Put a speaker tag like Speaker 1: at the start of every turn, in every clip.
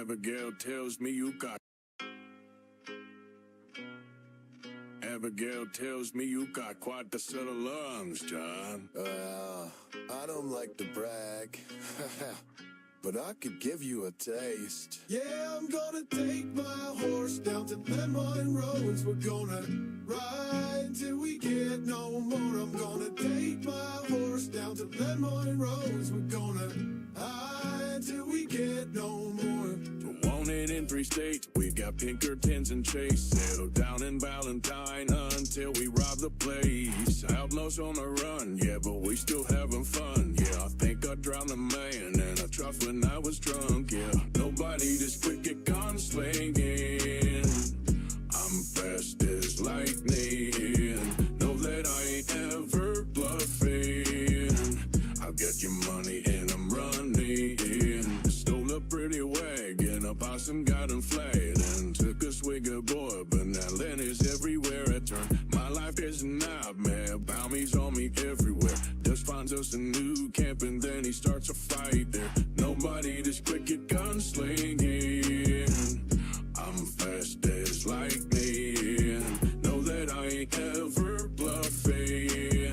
Speaker 1: Abigail tells me you got. Abigail tells me you got quite the set of lungs, John.
Speaker 2: I don't like to brag, but I could give you a taste. Yeah, I'm gonna take my horse down to Lemon Roads. We're gonna ride till we get no more. I'm gonna take my horse down to Lemon Roads. We're gonna hide till we get no more.
Speaker 1: Wanted in 3 states, we got Pinkertons and Chase. Settled down in Valentine until we rob the place. Outlaws on the run, yeah, but we still having fun. Yeah, I think I drowned a man in a trough when I was drunk. Yeah, nobody this quick at gunslinging. I'm fast as lightning. Know that I ain't ever bluffing. I'll get your money and I'm running. Stole a pretty wagon, a possum got him flayed, and took a swig of boy, but now Lenny's everywhere I turn. My life is a nightmare, bounties on me everywhere. Just finds us a new camp and then he starts a fight there. Nobody this quick at gunslinging. I'm fast as lightning. Know that I ain't ever bluffing.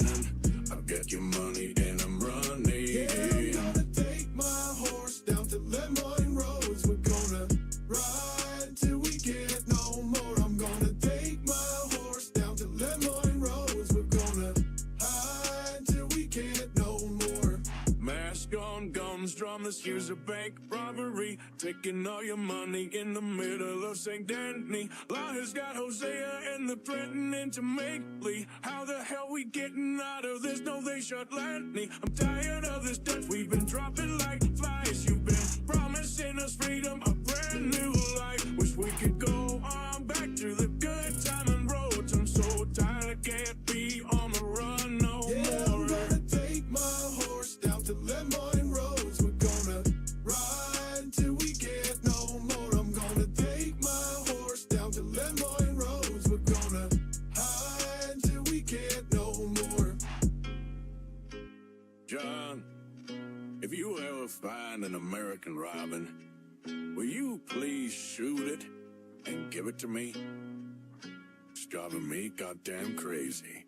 Speaker 1: I'll get your money and I'm running.
Speaker 2: Yeah, I'm gonna take my horse down to Lemon Roads. We're gonna ride till we get no more. I'm gonna take my horse down to Lemon Roads. We're gonna hide till we get no more.
Speaker 1: Mask on, guns drawn, this here's a bank robbery. Taking all your money in the middle of St. Denis. Law has got Hosea and they're threatening to make Lee. How the hell we getting out of this? No, they shut Lanny. I'm tired of this Dutch, we've been dropping like flies. You've been promising us freedom, a brand new life. Wish we could go on back to the good time and roads. I'm so tired, I can't be on the run no
Speaker 2: Yeah,
Speaker 1: more.
Speaker 2: I'm gonna take my horse down to Lemon Roads. We're gonna ride till we get no more. I'm gonna take my horse down to Lemon Roads. We're gonna hide till we get no more.
Speaker 1: John, if you ever find an American robin, will you please shoot it and give it to me? It's driving me goddamn crazy.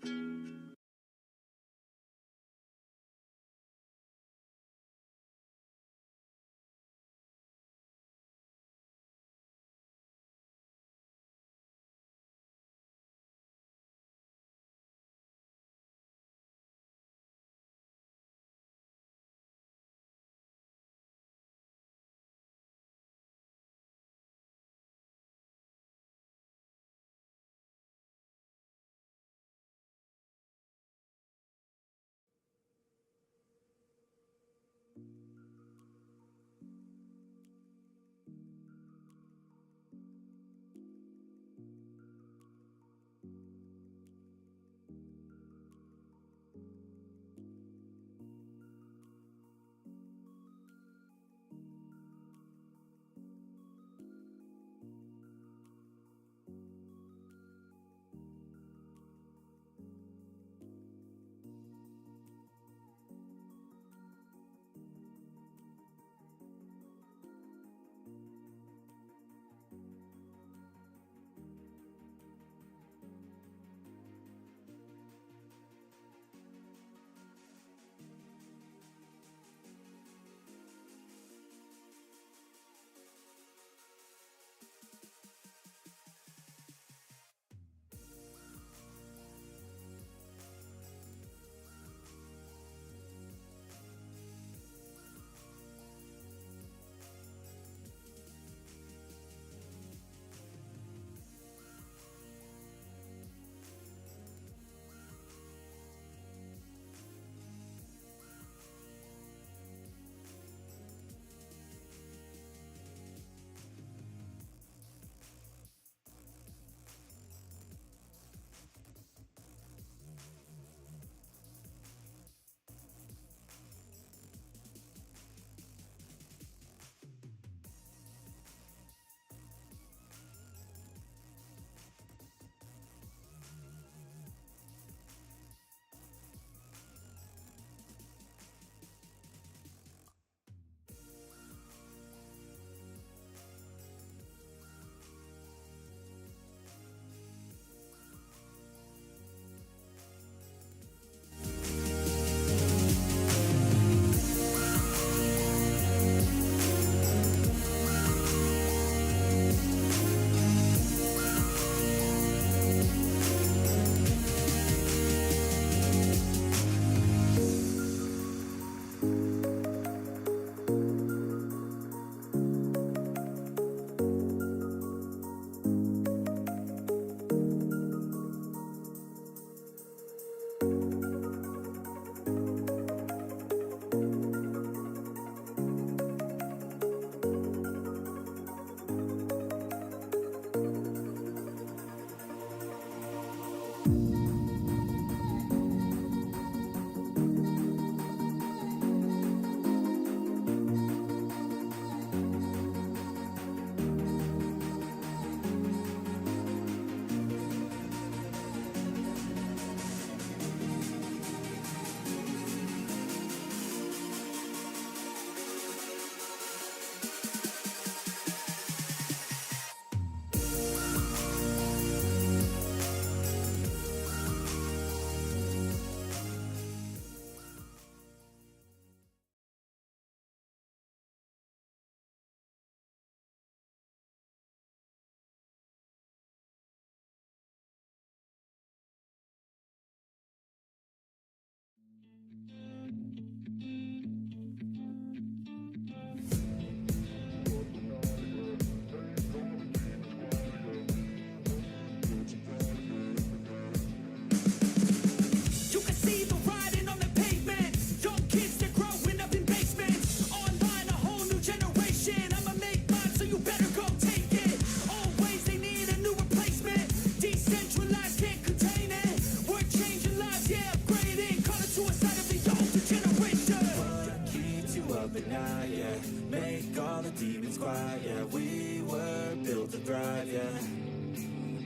Speaker 3: yeah. Make all the demons quiet, yeah. We were built to thrive, yeah.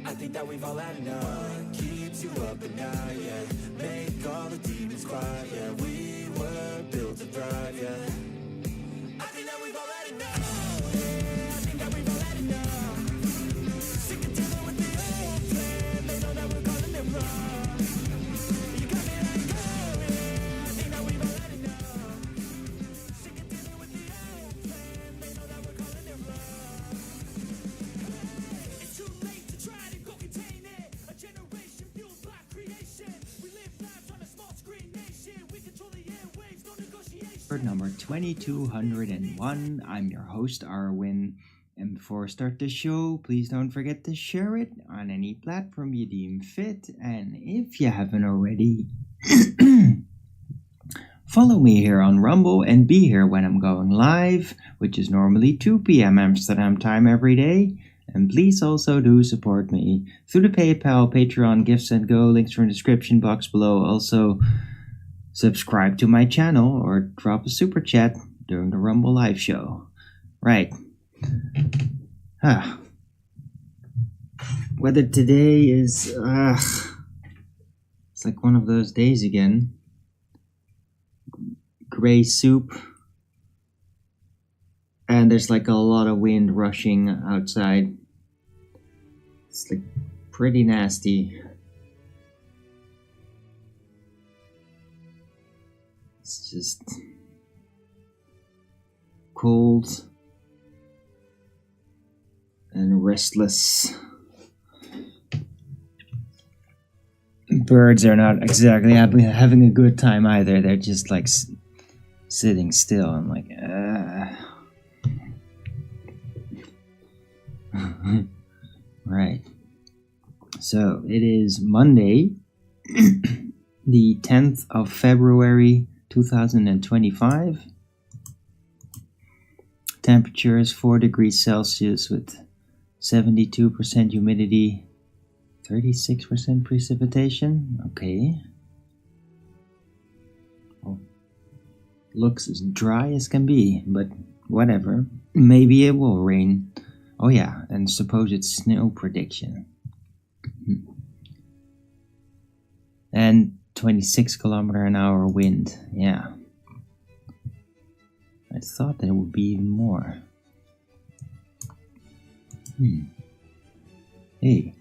Speaker 3: I think that we've all had enough. What keeps you up at night, yeah. Make all the demons quiet, yeah. We were built to thrive, yeah. I think that we've all had enough. Yeah, I think that we've all had enough. Sick of dealing with the old plan. They know that we're calling it wrong. You got me like, oh yeah, I think that we've all had enough. Sick of dealing with the old plan. They know that we're calling it wrong. It's too late to try to go contain it. A generation fueled by creation. We live lives on a small screen nation. We control the airwaves, no negotiation.
Speaker 4: Number 2201. I'm your host, Arwin. And before I start the show, please don't forget to share it on any platform you deem fit. And if you haven't already, follow me here on Rumble and be here when I'm going live, which is normally 2 p.m. Amsterdam time every day. And please also do support me through the PayPal, Patreon, Gifts and Go. Links are in the description box below. Also, subscribe to my channel or drop a super chat during the Rumble live show. Right. Weather today is, it's like one of those days again. Gray soup. And there's like a lot of wind rushing outside. It's like pretty nasty. It's just cold and restless. Birds are not exactly having a good time either. They're just like sitting still. I'm like, Right. So it is Monday, the 10th of February 2025. Temperature is 4 degrees Celsius with 72% humidity, 36% precipitation. Okay. Well, looks as dry as can be, but whatever. Maybe it will rain. Oh yeah, and supposed snow prediction. And 26km/h wind. Yeah. I thought that it would be even more. Hey.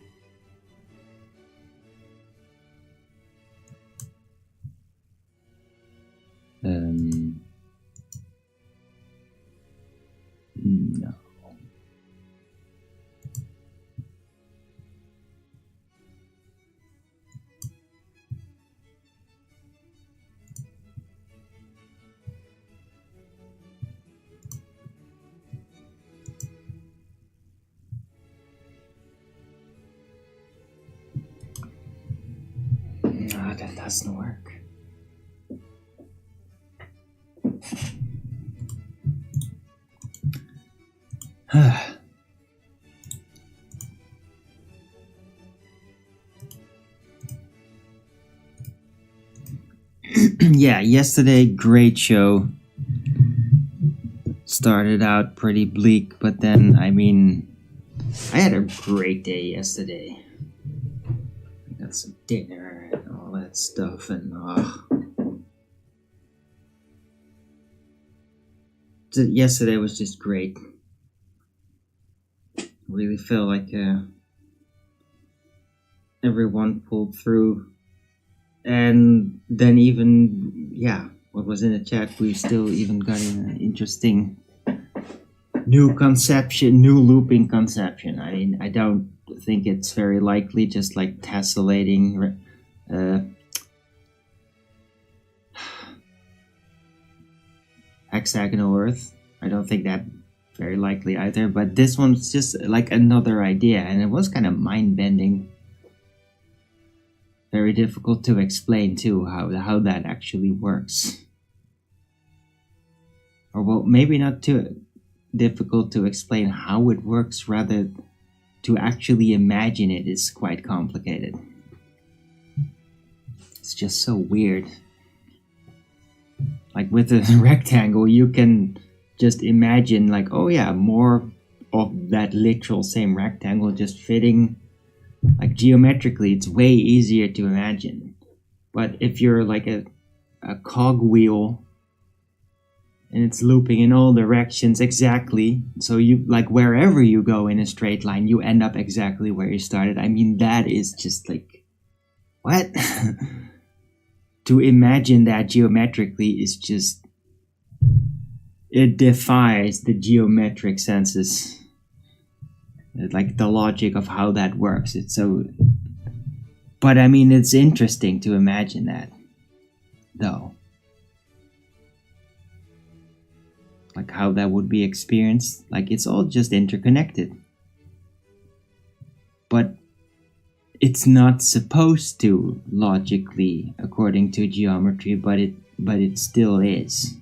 Speaker 4: No. That doesn't work. Yeah, yesterday, great show. Started out pretty bleak, but then, I mean, I had a great day yesterday. I got some dinner and all that stuff, and yesterday was just great. Really felt like everyone pulled through. And then even, yeah, what was in the chat, we still even got an interesting new looping conception. I mean, I don't think it's very likely, just like tessellating hexagonal Earth. I don't think that very likely either, but this one's just like another idea, and it was kind of mind-bending. Very difficult to explain too, how that actually works. Or well, maybe not too difficult to explain how it works, rather to actually imagine it is quite complicated. It's just so weird. Like with a rectangle, you can just imagine like, oh yeah, more of that literal same rectangle just fitting. Like geometrically, it's way easier to imagine. But if you're like a cogwheel and it's looping in all directions exactly, so you like wherever you go in a straight line, you end up exactly where you started. I mean, that is just like, what? To imagine that geometrically is just, it defies the geometric senses. Like the logic of how that works. It's so, but I mean, it's interesting to imagine that, though. Like how that would be experienced. Like it's all just interconnected. But it's not supposed to logically according to geometry, but it still is.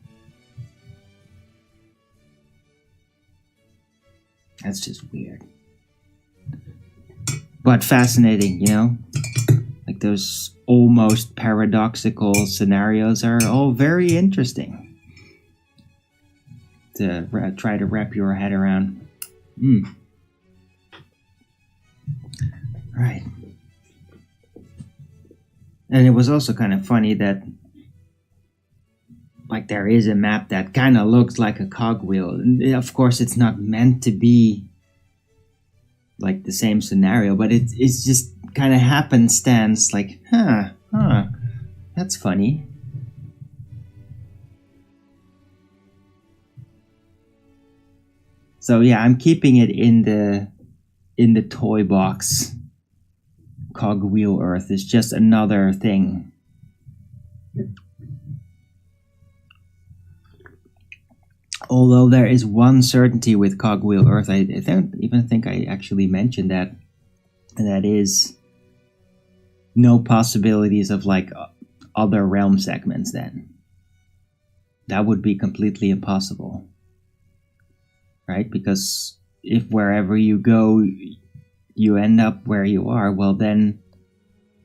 Speaker 4: That's just weird. But fascinating, you know? Like those almost paradoxical scenarios are all very interesting to try to wrap your head around. Right. And it was also kind of funny that like there is a map that kind of looks like a cogwheel. And of course, it's not meant to be like the same scenario, but it's just kind of happenstance. Like, that's funny. So yeah, I'm keeping it in the toy box. Cogwheel Earth is just another thing. Although there is one certainty with Cogwheel Earth, I don't even think I actually mentioned that, and that is no possibilities of like other realm segments then. That would be completely impossible. Right? Because if wherever you go, you end up where you are, well then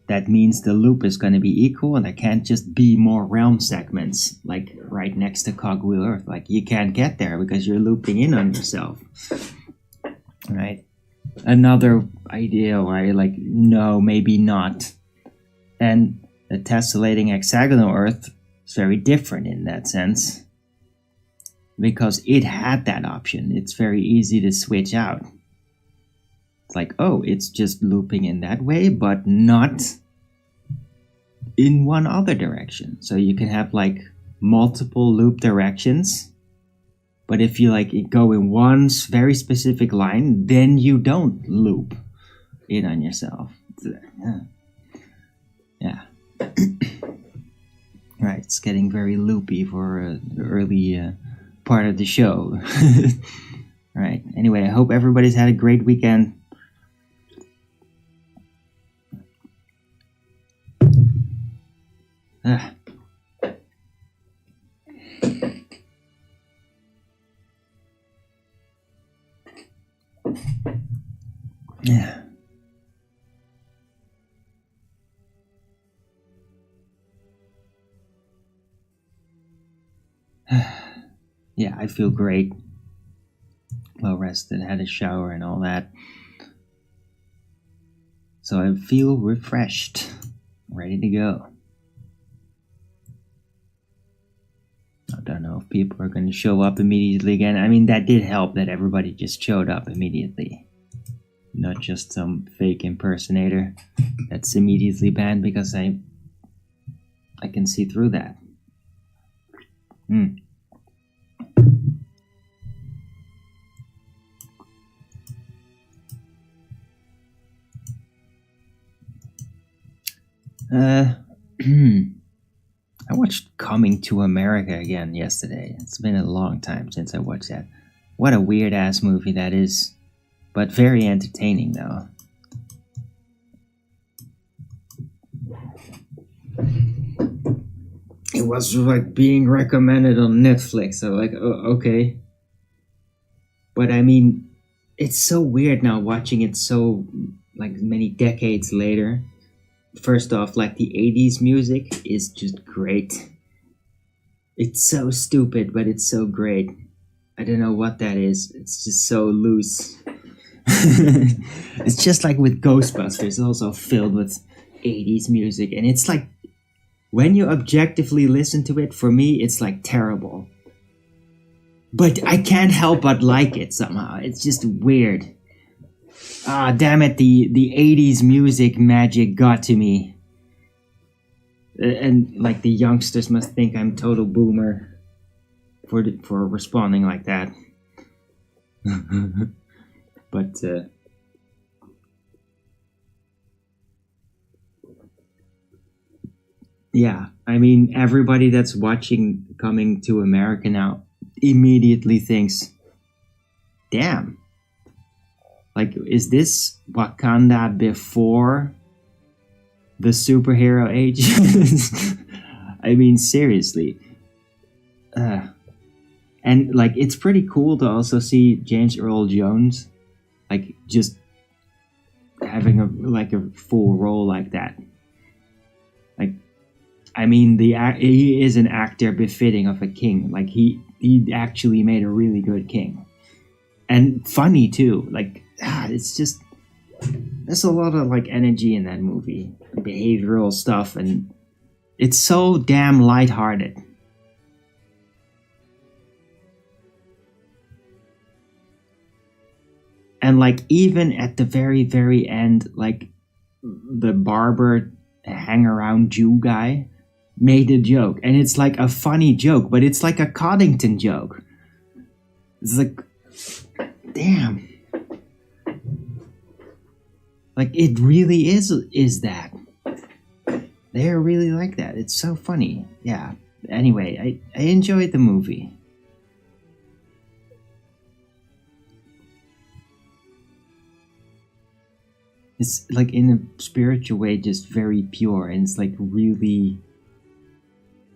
Speaker 4: that means the loop is going to be equal and there can't just be more realm segments like right next to Cogwheel Earth. Like you can't get there because you're looping in on yourself. Right? Another idea why like no, maybe not. And the tessellating hexagonal Earth is very different in that sense. Because it had that option. It's very easy to switch out. It's like, oh, it's just looping in that way, but not in one other direction. So you can have like multiple loop directions, but if you like go in one very specific line, then you don't loop in on yourself. Yeah. Right, it's getting very loopy for the early part of the show. Right, anyway, I hope everybody's had a great weekend. Yeah. Yeah, I feel great. Well rested, had a shower and all that. So I feel refreshed, ready to go. I don't know if people are going to show up immediately again. I mean, that did help that everybody just showed up immediately. Not just some fake impersonator that's immediately banned because I can see through that. I watched Coming to America again yesterday. It's been a long time since I watched that. What a weird ass movie that is. But very entertaining though. It was like being recommended on Netflix. So like, oh, okay. But I mean, it's so weird now watching it so like many decades later. First off, like the 80s music is just great. It's so stupid, but it's so great. I don't know what that is. It's just so loose. It's just like with Ghostbusters, also filled with 80s music. And it's like, when you objectively listen to it, for me, it's like terrible. But I can't help but like it somehow. It's just weird. Ah, damn it, the 80s music magic got to me. And like the youngsters must think I'm total boomer for responding like that. But yeah, I mean, everybody that's watching Coming to America now immediately thinks, damn, like, is this Wakanda before the superhero age? I mean, seriously. And like, it's pretty cool to also see James Earl Jones, like, just having a full role like that. Like, I mean, he is an actor befitting of a king. Like, he actually made a really good king, and funny too. Like, it's just, there's a lot of like energy in that movie, behavioral stuff, and it's so damn lighthearted. And like, even at the very, very end, like, the barber hang-around Jew guy made a joke. And it's like a funny joke, but it's like a Coddington joke. It's like, damn. Like, it really is that. They're really like that. It's so funny. Yeah. Anyway, I enjoyed the movie. It's like, in a spiritual way, just very pure, and it's like really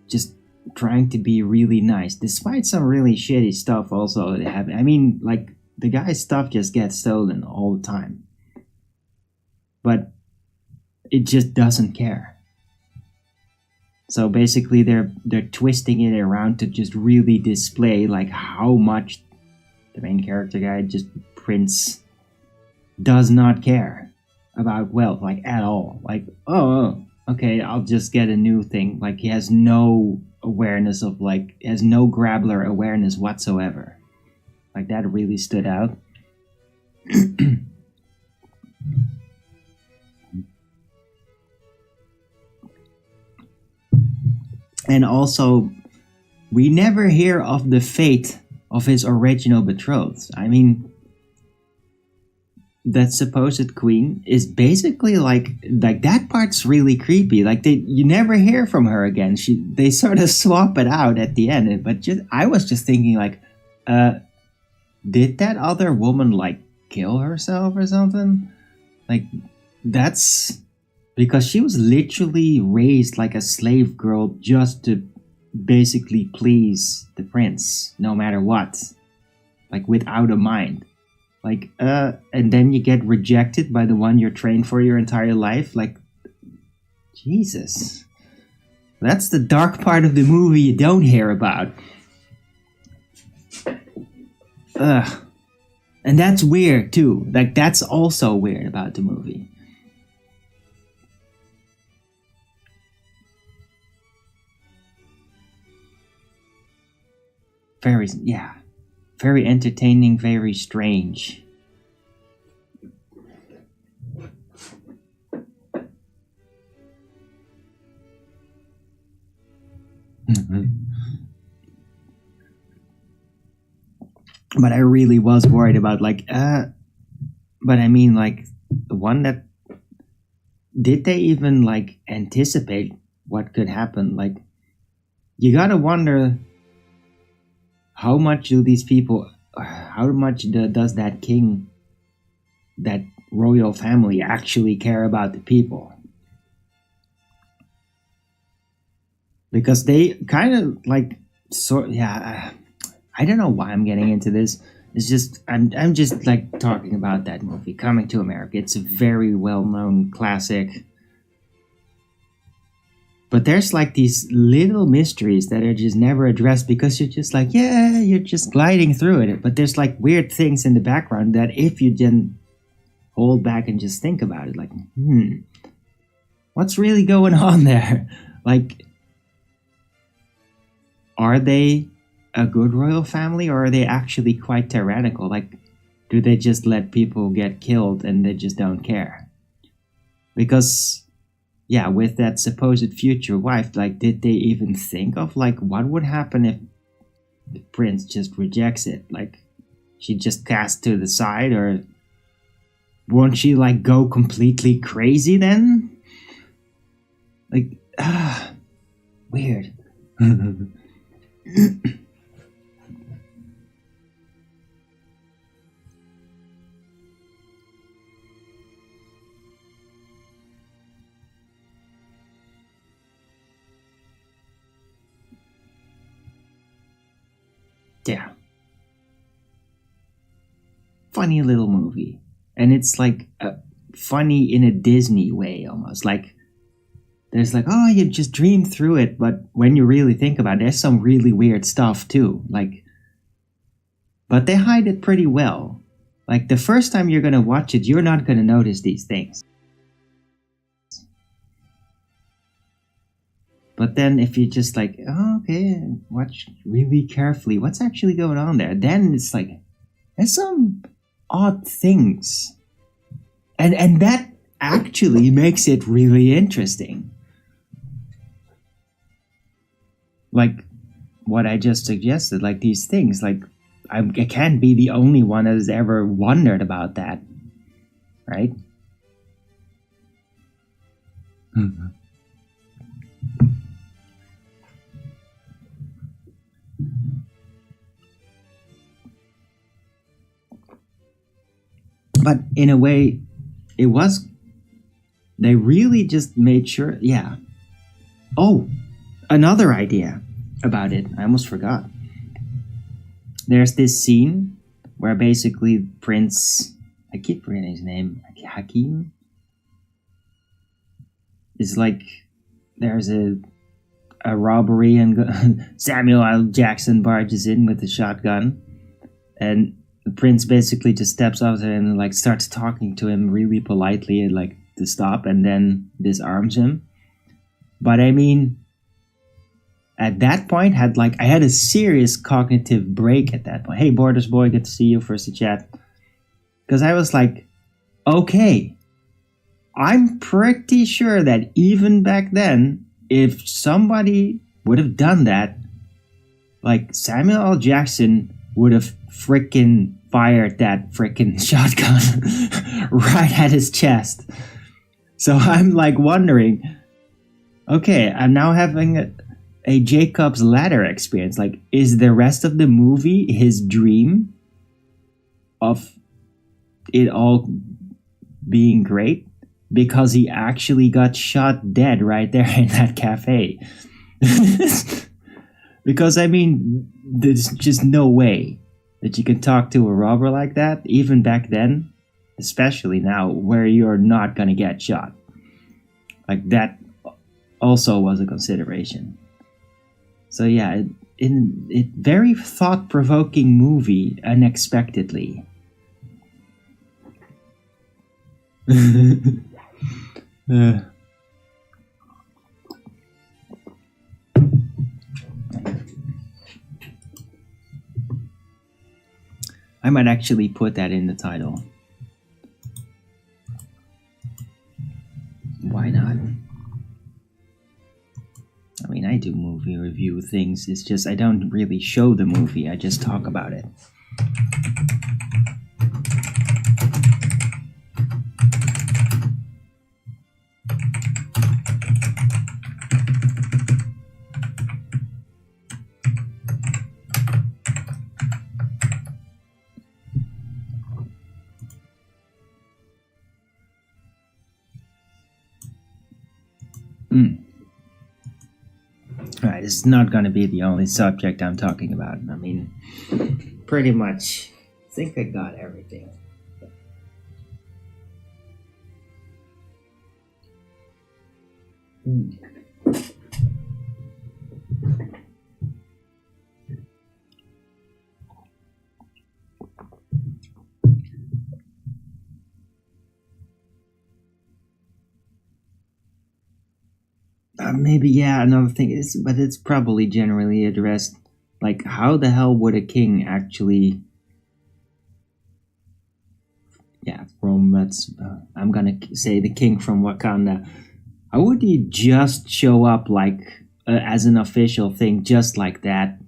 Speaker 4: just trying to be really nice, despite some really shitty stuff also that happen. I mean, like, the guy's stuff just gets stolen all the time, but it just doesn't care. So basically, they're twisting it around to just really display like how much the main character guy, just Prince, does not care about wealth, like, at all. Like, oh, okay, I'll just get a new thing. Like, he has no awareness of, like, has no Grabbler awareness whatsoever. Like, that really stood out. And also, we never hear of the fate of his original betrothed. I mean, that supposed queen is basically like that part's really creepy. Like, you never hear from her again. They sort of swap it out at the end. But I was just thinking, like, did that other woman like kill herself or something? Like, that's because she was literally raised like a slave girl just to basically please the prince, no matter what, like, without a mind. Like, and then you get rejected by the one you're trained for your entire life. Like, Jesus. That's the dark part of the movie you don't hear about. And that's weird, too. Like, that's also weird about the movie. Very entertaining, very strange. But I really was worried about, like, but I mean, like, the one that, did they even, like, anticipate what could happen? Like, you gotta wonder, how much do these people, how much does that king, that royal family actually care about the people? Because they kind of like, I don't know why I'm getting into this. It's just, I'm just like talking about that movie, Coming to America. It's a very well-known classic. But there's like these little mysteries that are just never addressed because you're just like, yeah, you're just gliding through it. But there's like weird things in the background that if you then hold back and just think about it, like, what's really going on there? Like, are they a good royal family, or are they actually quite tyrannical? Like, do they just let people get killed and they just don't care? Because, yeah, with that supposed future wife, like, did they even think of, like, what would happen if the prince just rejects it? Like, she just cast to the side, or won't she, like, go completely crazy then? Like, weird. Yeah. Funny little movie. And it's like funny in a Disney way almost. Like, there's like, oh, you just dream through it. But when you really think about it, there's some really weird stuff too. Like, but they hide it pretty well. Like, the first time you're going to watch it, you're not going to notice these things. But then if you just like, oh, okay, watch really carefully, what's actually going on there? Then it's like, there's some odd things. And that actually makes it really interesting. Like what I just suggested, like these things, like I can't be the only one that has ever wondered about that, right? But in a way, they really just made sure, yeah. Oh, another idea about it, I almost forgot. There's this scene where basically Prince, I keep forgetting his name, Hakim? It's like, there's a robbery and Samuel L. Jackson barges in with a shotgun, and the prince basically just steps up to him and like starts talking to him really politely and like to stop, and then disarms him. But I mean, at that point, I had a serious cognitive break at that point. Hey, Borders boy, good to see you. First to chat. Because I was like, okay, I'm pretty sure that even back then, if somebody would have done that, like Samuel L. Jackson would have freaking fired that freaking shotgun right at his chest. So I'm like wondering, okay, I'm now having a Jacob's Ladder experience. Like, is the rest of the movie his dream of it all being great? Because he actually got shot dead right there in that cafe. Because, I mean, there's just no way that you can talk to a robber like that, even back then, especially now, where you're not gonna get shot. Like, that also was a consideration. So yeah, it very thought-provoking movie, unexpectedly. I might actually put that in the title. Why not? I mean, I do movie review things. It's just I don't really show the movie. I just talk about it. Alright, this is not going to be the only subject I'm talking about. I mean, pretty much, I think I got everything. Maybe, yeah, another thing is, but it's probably generally addressed, like, how the hell would a king actually, I'm gonna say the king from Wakanda, how would he just show up, like, as an official thing, just like that,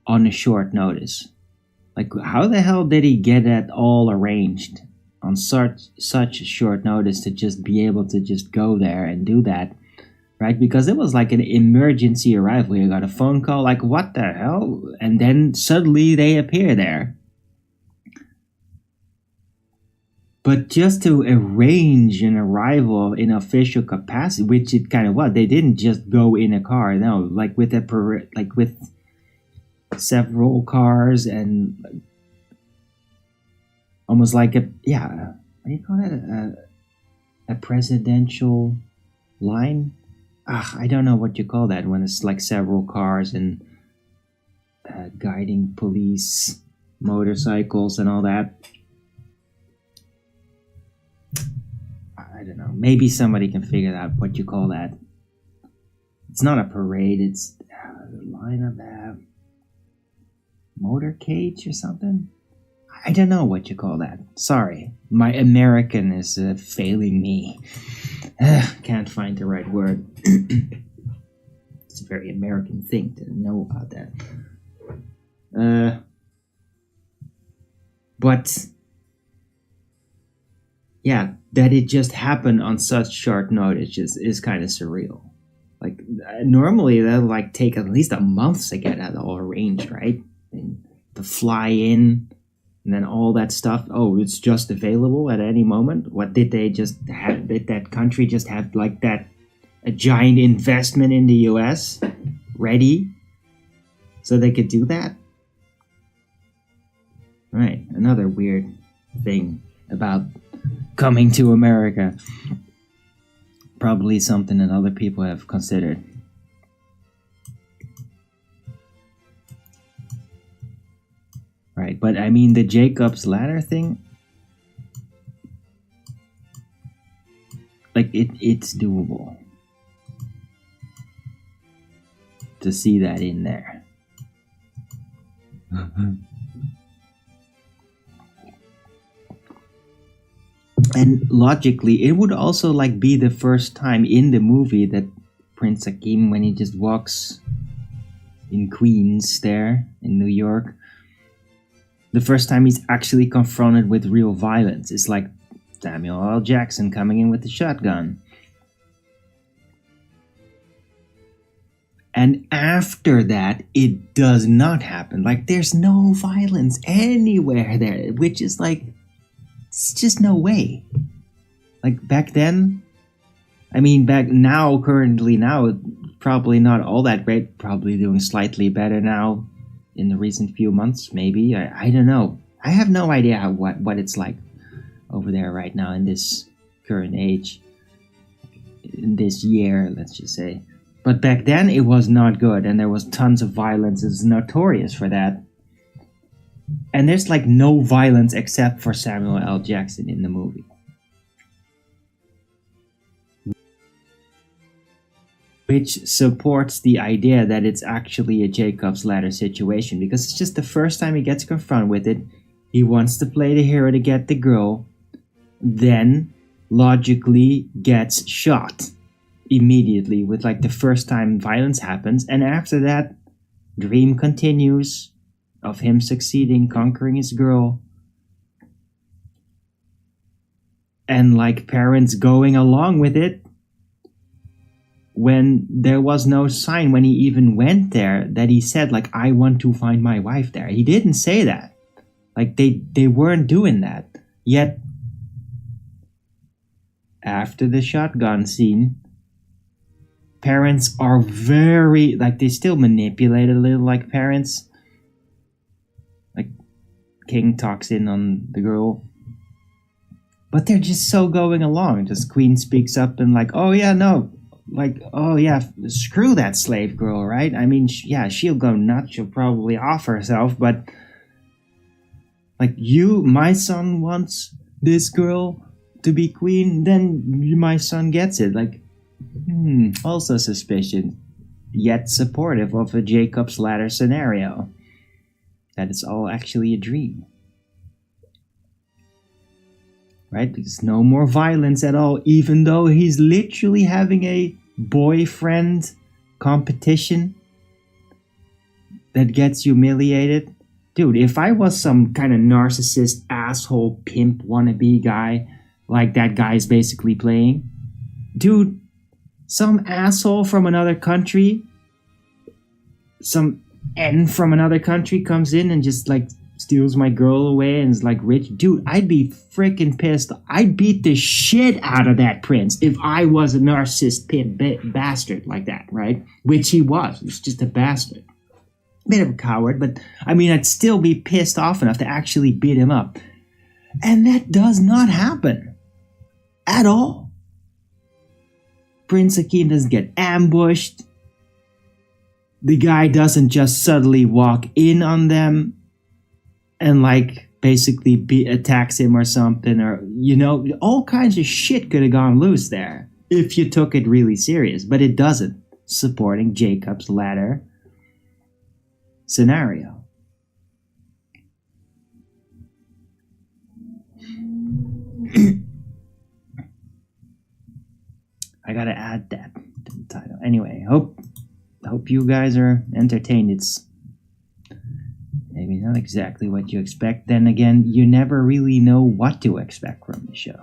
Speaker 4: on a short notice? Like, how the hell did he get that all arranged on such a short notice to just be able to just go there and do that? Right, because it was like an emergency arrival. You got a phone call, like, what the hell? And then suddenly they appear there. But just to arrange an arrival in official capacity, which it kind of was, they didn't just go in a car. No, like with with several cars and almost like what do you call that? A presidential line. I don't know what you call that when it's like several cars and guiding police, motorcycles and all that. I don't know. Maybe somebody can figure out what you call that. It's not a parade. It's a line of motorcade or something. I don't know what you call that. Sorry. My American is failing me. Can't find the right word. It's a very American thing to know about that. But yeah, that it just happened on such short notice is kind of surreal. Like, normally that'll like take at least a month to get that all arranged, right? And to fly in and then all that stuff. Oh, it's just available at any moment. What did they just have? Did that country just have like that a giant investment in the US ready so they could do that? Right, another weird thing about coming to America. Probably something that other people have considered. Right, but I mean the Jacob's Ladder thing, like it's doable to see that in there. And logically, it would also like be the first time in the movie that Prince Hakim, when he just walks in Queens there in New York, the first time he's actually confronted with real violence. It's like Samuel L. Jackson coming in with a shotgun. And after that, it does not happen. Like, there's no violence anywhere there, which is like, it's just no way. Like, back then, I mean, currently now, probably not all that great, probably doing slightly better now in the recent few months, maybe. I don't know. I have no idea what it's like over there right now in this current age, in this year, let's just say. But back then, it was not good, and there was tons of violence. It's notorious for that. And there's like no violence except for Samuel L. Jackson in the movie. Which supports the idea that it's actually a Jacob's Ladder situation, because it's just the first time he gets confronted with it. He wants to play the hero to get the girl, then logically gets shot immediately with like the first time violence happens, and after that, dream continues of him succeeding, conquering his girl, and like parents going along with it when there was no sign when he even went there that he said like, I want to find my wife there. He didn't say that. Like they weren't doing that. Yet after the shotgun scene, parents are very, like, they still manipulate a little like parents. Like, King talks in on the girl. But they're just so going along. Just Queen speaks up and like, oh yeah, no, like, oh yeah, screw that slave girl, right? I mean, yeah, she'll go nuts. She'll probably off herself, but like my son wants this girl to be queen, then my son gets it. Like, also suspicion, yet supportive of a Jacob's Ladder scenario. That it's all actually a dream. Right? Because no more violence at all, even though he's literally having a boyfriend competition that gets humiliated. Dude, if I was some kind of narcissist, asshole, pimp, wannabe guy, like that guy's basically playing, dude, some asshole from another country, some N from another country comes in and just like steals my girl away and is like rich. Dude, I'd be freaking pissed. I'd beat the shit out of that prince if I was a narcissist pimp bastard like that, right? Which he was. He was just a bastard. Bit of a coward, but I mean, I'd still be pissed off enough to actually beat him up. And that does not happen. At all. Prince Hakeem doesn't get ambushed. The guy doesn't just suddenly walk in on them and like basically attacks him or something, or all kinds of shit could have gone loose there if you took it really serious, but it doesn't. Supporting Jacob's Ladder scenario. I gotta add that to the title. Anyway, hope you guys are entertained. It's maybe not exactly what you expect. Then again, you never really know what to expect from the show.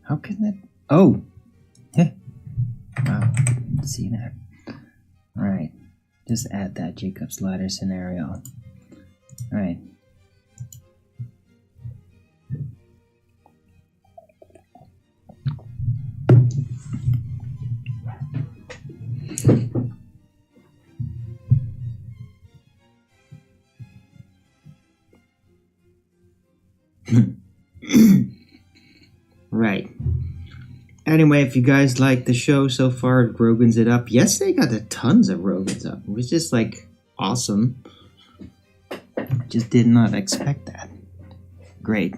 Speaker 4: How can that? Oh, wow! Didn't see that. All right, just add that Jacob's Ladder scenario. All right. Right. Anyway, if you guys like the show so far, Rogan's it up. Yesterday got the tons of Rogan's up. It was just like awesome. Just did not expect that. Great.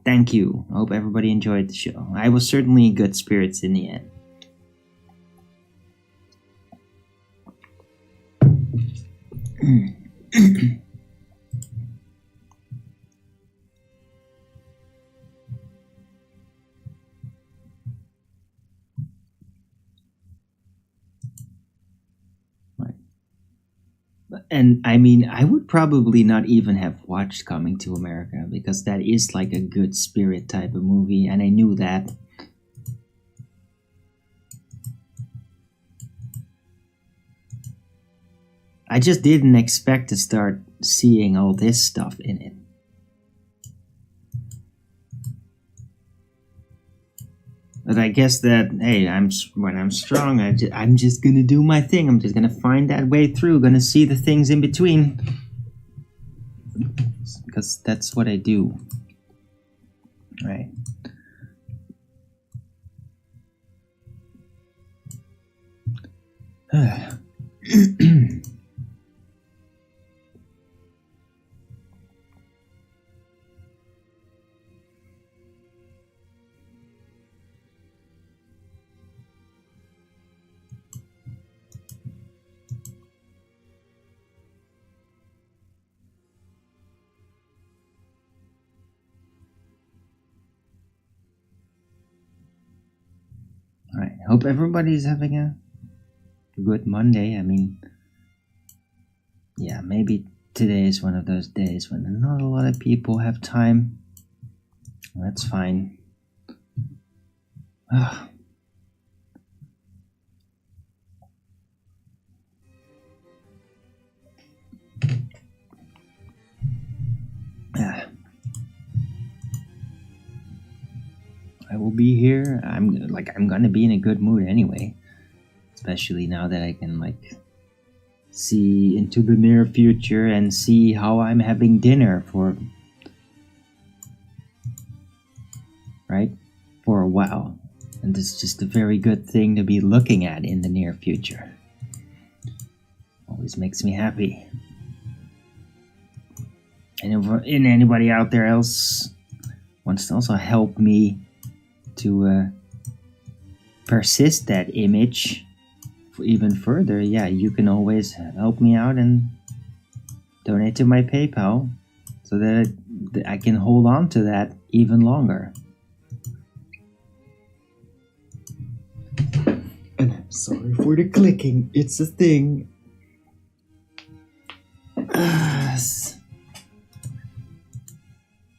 Speaker 4: Thank you. I hope everybody enjoyed the show. I was certainly in good spirits in the end. And I mean, I would probably not even have watched Coming to America because that is like a good spirit type of movie, and I knew that. I just didn't expect to start seeing all this stuff in it. But I guess that, hey, when I'm strong, I'm just gonna do my thing. I'm just gonna find that way through. Gonna see the things in between, because that's what I do. Right. Right. Hope everybody's having a good Monday. I mean, yeah, maybe today is one of those days when not a lot of people have time. That's fine. Ah. I will be here. I'm gonna be in a good mood anyway. Especially now that I can see into the near future and see how I'm having dinner for a while. And this is just a very good thing to be looking at in the near future. Always makes me happy. And anybody out there else wants to also help me to persist that image even further, yeah, you can always help me out and donate to my PayPal so that I can hold on to that even longer. And I'm sorry for the clicking, it's a thing.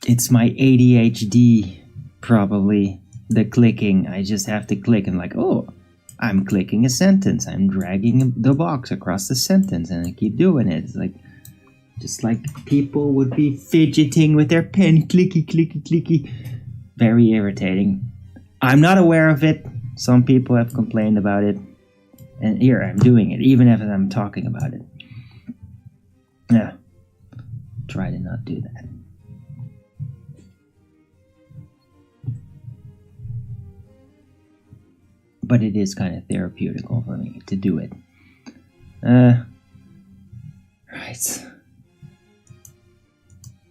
Speaker 4: It's my ADHD, probably. The clicking. I just have to click and oh, I'm clicking a sentence. I'm dragging the box across the sentence and I keep doing it. It's just like people would be fidgeting with their pen. Clicky, clicky, clicky. Very irritating. I'm not aware of it. Some people have complained about it. And here I'm doing it, even if I'm talking about it. Yeah. Try to not do that. But it is kind of therapeutical for me to do it. Right.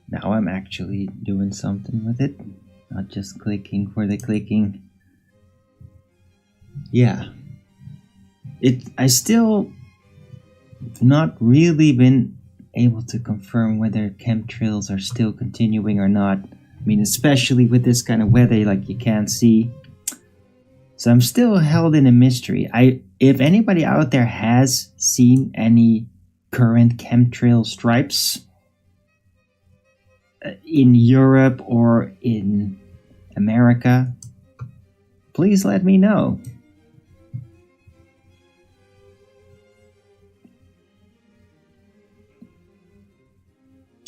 Speaker 4: Now I'm actually doing something with it. Not just clicking for the clicking. Yeah. I still not really been able to confirm whether chemtrails are still continuing or not. I mean, especially with this kind of weather, you can't see. So I'm still held in a mystery. If anybody out there has seen any current chemtrail stripes in Europe or in America, please let me know.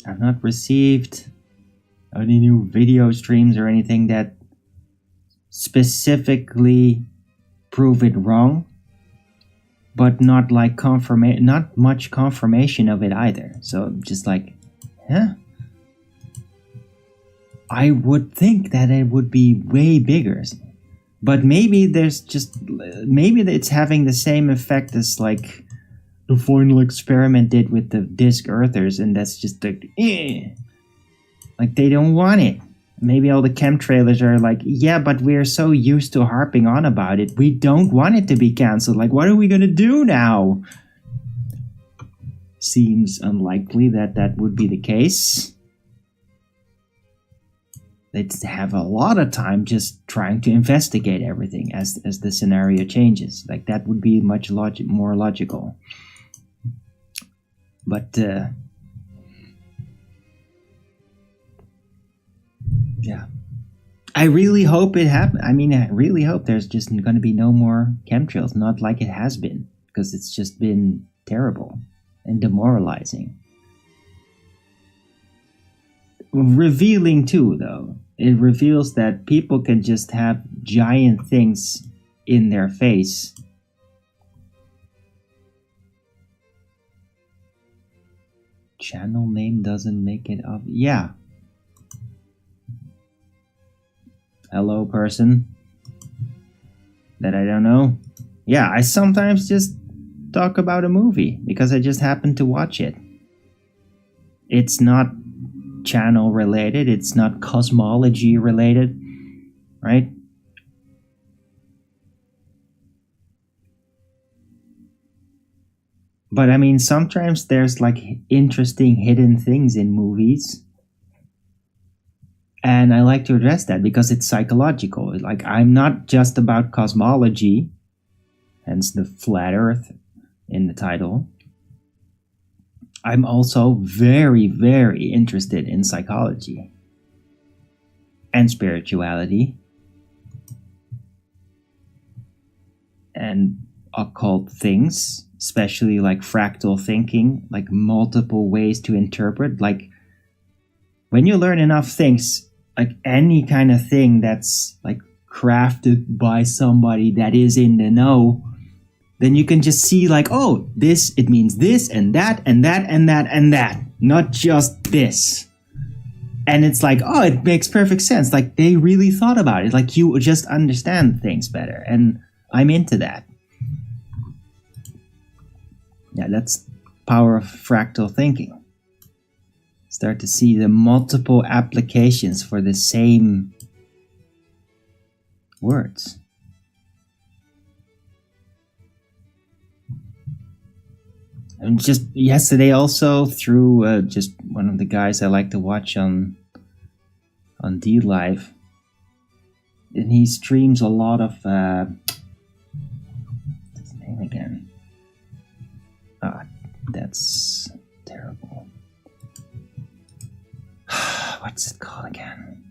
Speaker 4: I've not received any new video streams or anything that specifically prove it wrong, but not not much confirmation of it either. So just I would think that it would be way bigger, but maybe it's having the same effect as the final experiment did with the disc earthers, and that's just they don't want it. Maybe all the chemtrailers are yeah, but we're so used to harping on about it. We don't want it to be cancelled. What are we going to do now? Seems unlikely that would be the case. They'd have a lot of time just trying to investigate everything as the scenario changes. That would be much more logical. But, yeah. I really hope it happens. I mean, I really hope there's just going to be no more chemtrails, not like it has been, because it's just been terrible and demoralizing. Revealing too, though. It reveals that people can just have giant things in their face. Channel name doesn't make it up. Yeah. Hello, person that I don't know. Yeah, I sometimes just talk about a movie because I just happen to watch it. It's not channel related, it's not cosmology related, right? But I mean, sometimes there's interesting hidden things in movies. And I like to address that because it's psychological. Like, I'm not just about cosmology, hence the flat earth in the title. I'm also very, very interested in psychology and spirituality and occult things, especially like fractal thinking, like multiple ways to interpret. Like, when you learn enough things, like any kind of thing that's like crafted by somebody that is in the know, then you can just see like, oh, this, it means this and that and that and that and that, not just this. And it's like, oh, it makes perfect sense. Like, they really thought about it. Like, you just understand things better. And I'm into that. Yeah, that's power of fractal thinking. Start to see the multiple applications for the same words. And just yesterday also through just one of the guys I like to watch on D Live, and he streams a lot of what's his name again? That's terrible. What's it called again?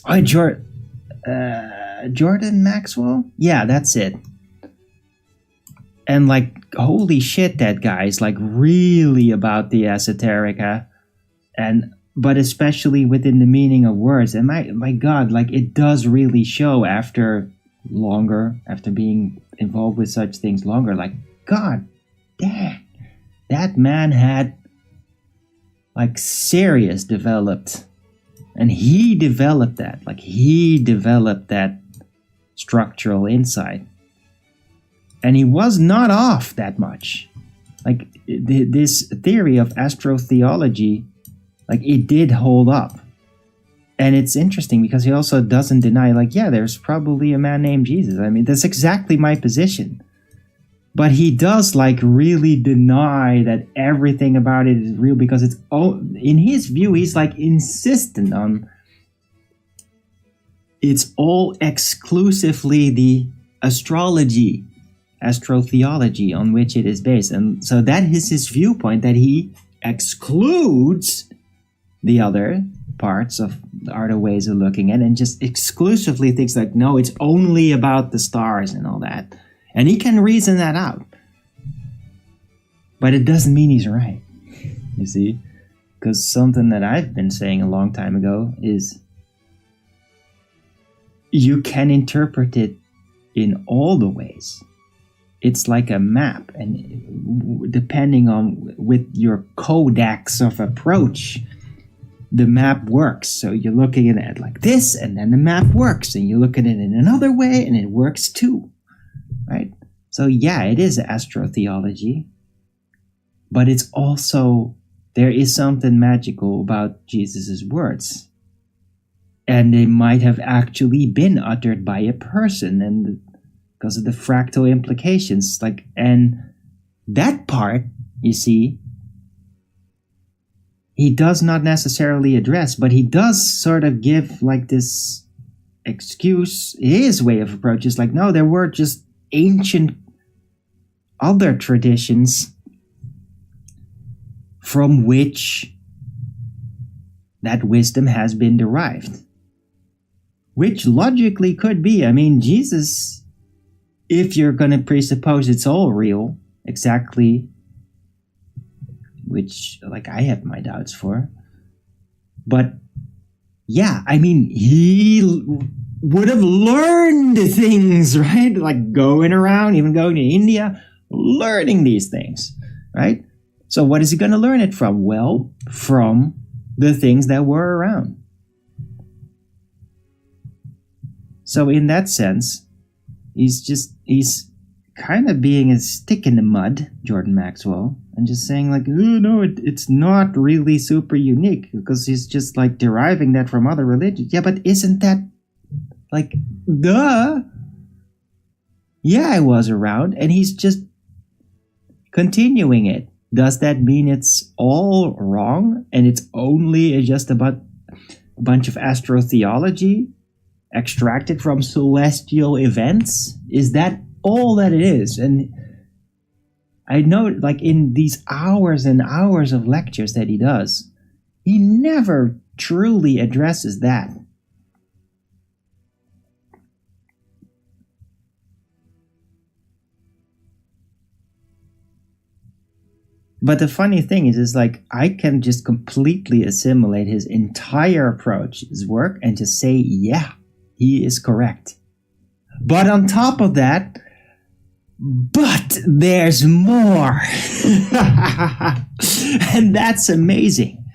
Speaker 4: Oh, Jordan Maxwell? Yeah, that's it. And like, holy shit, that guy's like really about the esoterica, but especially within the meaning of words. And my God, like, it does really show after being involved with such things longer. Like, God damn, that man had like serious developed, and he developed that structural insight. And he was not off that much. Like, this theory of astrotheology, like, it did hold up. And it's interesting because he also doesn't deny, like, yeah, there's probably a man named Jesus. I mean, that's exactly my position. But he does, like, really deny that everything about it is real, because it's all, in his view, he's, like, insistent on it's all exclusively the astrotheology on which it is based. And so that is his viewpoint, that he excludes the other parts of the other ways of looking at it and just exclusively thinks like, no, it's only about the stars and all that. And he can reason that out. But it doesn't mean he's right, you see? Because something that I've been saying a long time ago is you can interpret it in all the ways. It's like a map, and depending on with your codex of approach, the map works. So you're looking at it like this, and then the map works, and you look at it in another way, and it works too, right? So yeah, it is astrotheology, but it's also, there is something magical about Jesus's words. And they might have actually been uttered by a person, and because of the fractal implications, like, and that part, you see, he does not necessarily address, but he does sort of give like this excuse. His way of approach is like, no, there were just ancient other traditions from which that wisdom has been derived. Which logically could be, I mean, Jesus, if you're going to presuppose it's all real, exactly, which, like, I have my doubts for. But, yeah, I mean, he would have learned things, right? Like, going around, even going to India, learning these things, right? So what is he going to learn it from? Well, from the things that were around. So in that sense, he's kind of being a stick in the mud, Jordan Maxwell, and just saying like, oh, no, it's not really super unique, because he's just like deriving that from other religions. Yeah, but isn't that like, duh? Yeah, it was around, and he's just continuing it. Does that mean it's all wrong and it's only just about... a bunch of astrotheology extracted from celestial events? Is that all that it is? And I know, like, in these hours and hours of lectures that he does, he never truly addresses that. But the funny thing is like, I can just completely assimilate his entire approach, his work, and just say, yeah, he is correct. But on top of that, but there's more. And that's amazing.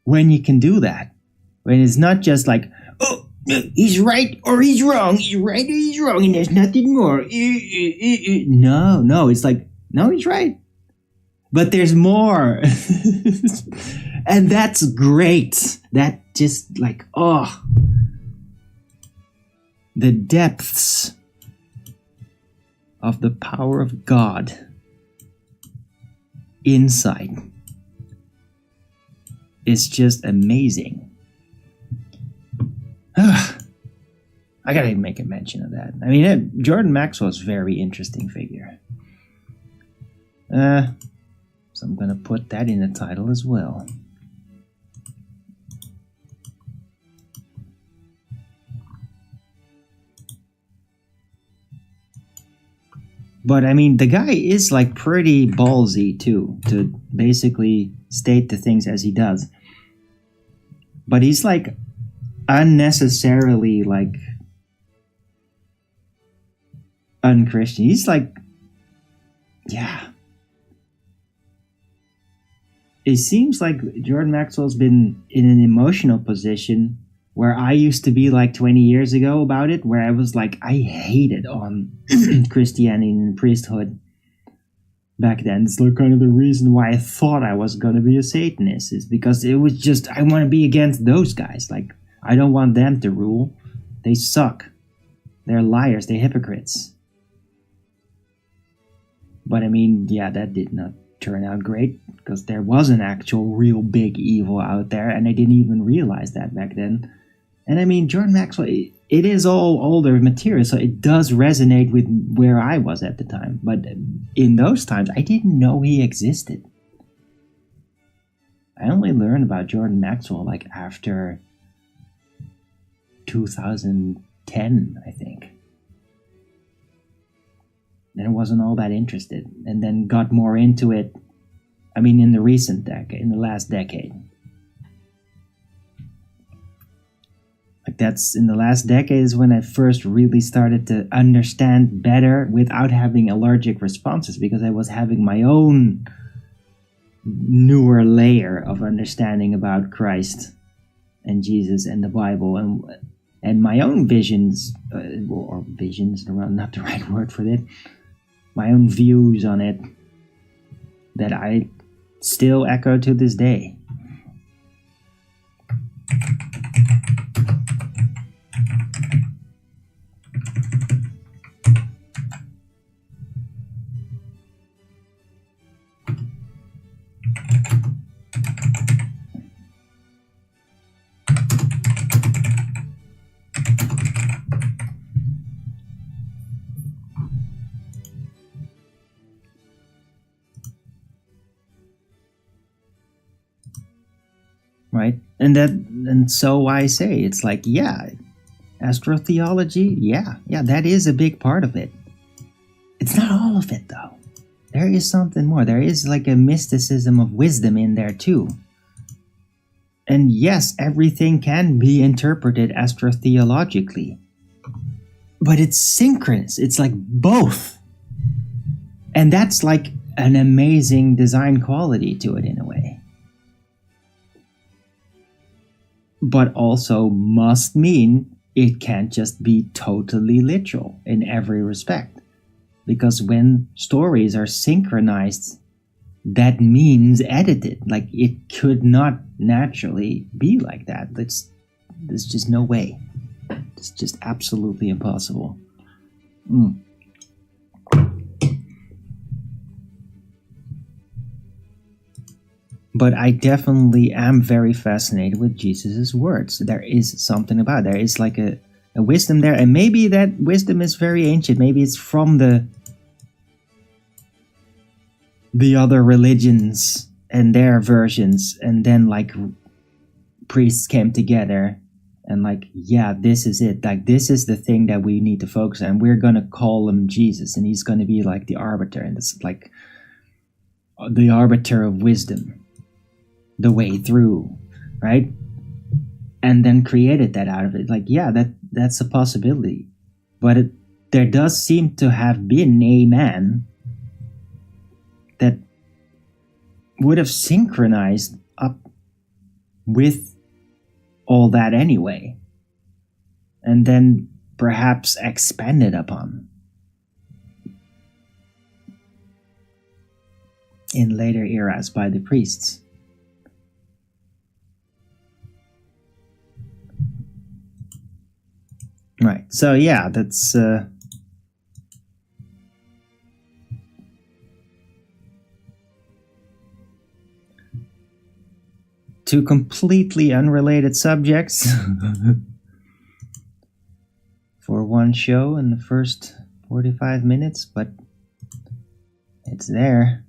Speaker 4: When you can do that. When it's not just like, oh, he's right or he's wrong. He's right or he's wrong, and there's nothing more. No, it's like, no, he's right. But there's more. And that's great. That just like, oh. The depths of the power of God inside is just amazing. I gotta make a mention of that. I mean, Jordan Maxwell's a very interesting figure. So I'm gonna put that in the title as well. But I mean, the guy is like pretty ballsy too, to basically state the things as he does. But he's like unnecessarily like unchristian. He's like, yeah. It seems like Jordan Maxwell's been in an emotional position where I used to be like 20 years ago about it, where I was like, I hated on Christianity and priesthood back then. It's like kind of the reason why I thought I was going to be a Satanist, is because it was just, I want to be against those guys. Like, I don't want them to rule. They suck. They're liars. They're hypocrites. But I mean, yeah, that did not turn out great, because there was an actual real big evil out there, and I didn't even realize that back then. And I mean, Jordan Maxwell, it is all older material, so it does resonate with where I was at the time. But in those times, I didn't know he existed. I only learned about Jordan Maxwell like after 2010, I think. And I wasn't all that interested, and then got more into it, I mean, in the recent decade, in the last decade. Like, that's in the last decade is when I first really started to understand better without having allergic responses, because I was having my own newer layer of understanding about Christ and Jesus and the Bible, and my own visions, or visions, not the right word for it, my own views on it that I still echo to this day. Right? And so I say, it's like, yeah, astrotheology, yeah, that is a big part of it. It's not all of it, though. There is something more. There is like a mysticism of wisdom in there, too. And yes, everything can be interpreted astrotheologically. But it's synchronous. It's like both. And that's like an amazing design quality to it in a way. But also must mean it can't just be totally literal in every respect. Because when stories are synchronized, that means edited. Like, it could not naturally be like that. There's just no way. It's just absolutely impossible. But I definitely am very fascinated with Jesus's words. There is something about it. There is like a wisdom there, and maybe that wisdom is very ancient. Maybe it's from the other religions and their versions, and then like priests came together and like, yeah, this is it. Like, this is the thing that we need to focus on. We're gonna call him Jesus, and he's gonna be like the arbiter, and it's like the arbiter of wisdom, the way through, right? And then created that out of it. Like, yeah, that's a possibility. But there does seem to have been a man that would have synchronized up with all that anyway, and then perhaps expanded upon in later eras by the priests. Right, so yeah, that's two completely unrelated subjects for one show in the first 45 minutes, but it's there.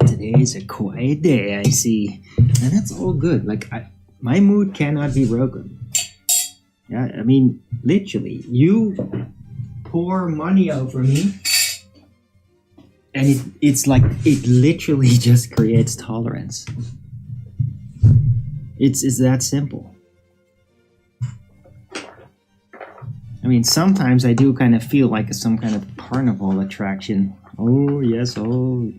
Speaker 4: Today's a quiet day, I see, and that's all good. Like, my mood cannot be broken. Yeah, I mean, literally, you pour money over me, and it's like it literally just creates tolerance. It's that simple. I mean, sometimes I do kind of feel like some kind of carnival attraction. Oh yes, oh.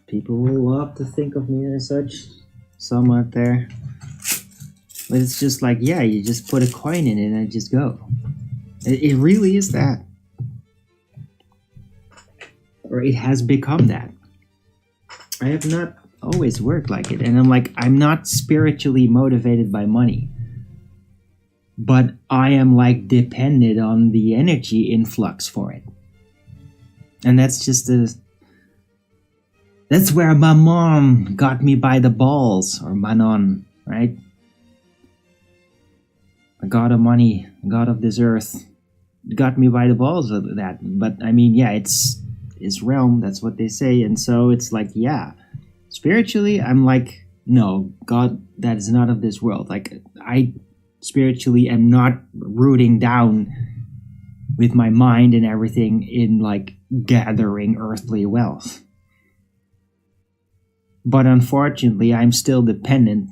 Speaker 4: People will love to think of me as such, some out there. But it's just like, yeah, you just put a coin in it and I just go. It really is that. Or it has become that. I have not always worked like it. And I'm not spiritually motivated by money. But I am like dependent on the energy influx for it. And that's just that's where my mom got me by the balls, or Manon, right? The god of money, god of this earth, got me by the balls with that. But I mean, yeah, it's his realm, that's what they say. And so it's like, yeah, spiritually, I'm like, no, God, that is not of this world. Like, I spiritually am not rooting down with my mind and everything in like gathering earthly wealth. But unfortunately, I'm still dependent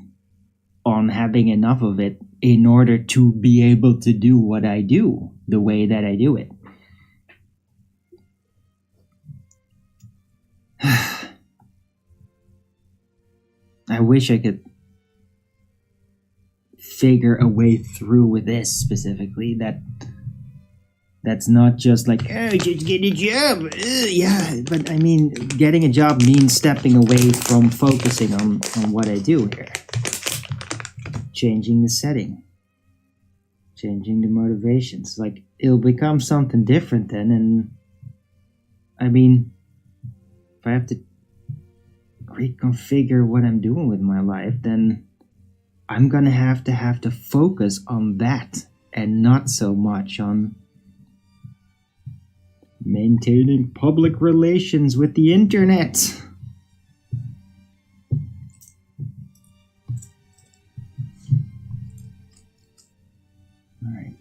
Speaker 4: on having enough of it in order to be able to do what I do the way that I do it. I wish I could figure a way through with this specifically, that's not just like, oh, just get a job. Yeah, but I mean, getting a job means stepping away from focusing on what I do here. Changing the setting. Changing the motivations. Like, it'll become something different then, and I mean, if I have to reconfigure what I'm doing with my life, then I'm gonna have to focus on that and not so much on maintaining public relations with the internet. Alright.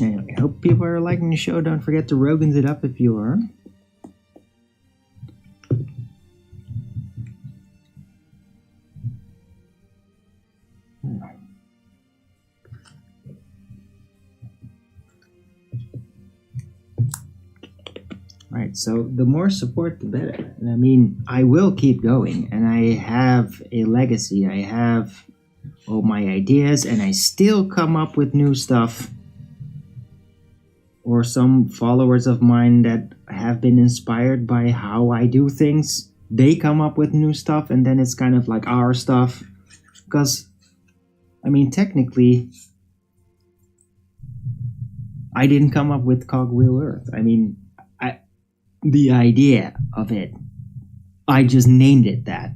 Speaker 4: Anyway, I hope people are liking the show. Don't forget to Rogan's it up if you are. Right, so the more support, the better. And I mean, I will keep going, and I have a legacy. I have all my ideas, and I still come up with new stuff. Or some followers of mine that have been inspired by how I do things, they come up with new stuff, and then it's kind of like our stuff. Because, I mean, technically, I didn't come up with Cogwheel Earth. I mean, the idea of it, I just named it that.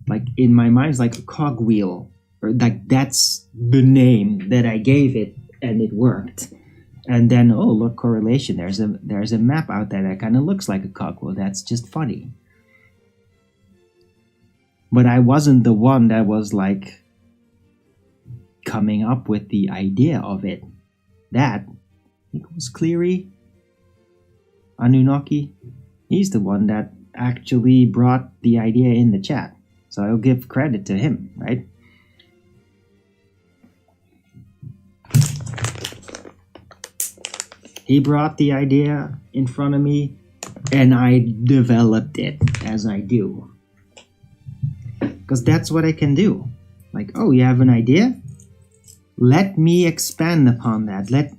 Speaker 4: Like, in my mind, it's like a cogwheel. Or like, that's the name that I gave it, and it worked. And then, oh, look, correlation. There's a map out there that kind of looks like a cogwheel. That's just funny. But I wasn't the one that was, like, coming up with the idea of it. That, I think it was Cleary, Anunnaki. He's the one that actually brought the idea in the chat. So I'll give credit to him, right? He brought the idea in front of me, and I developed it as I do. Because that's what I can do. Like, oh, you have an idea? Let me expand upon that. Let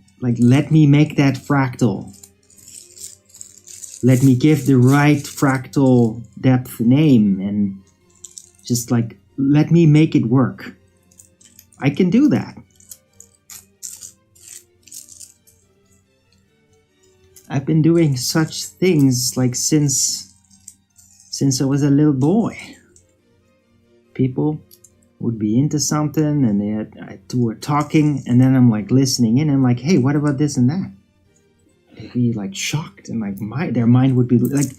Speaker 4: me make that fractal. Let me give the right fractal depth name, and just like, let me make it work. I can do that. I've been doing such things like since I was a little boy. People would be into something, and they were talking, and then I'm like listening in, and I'm like, hey, what about this and that? They'd be like shocked, and like their mind would be like,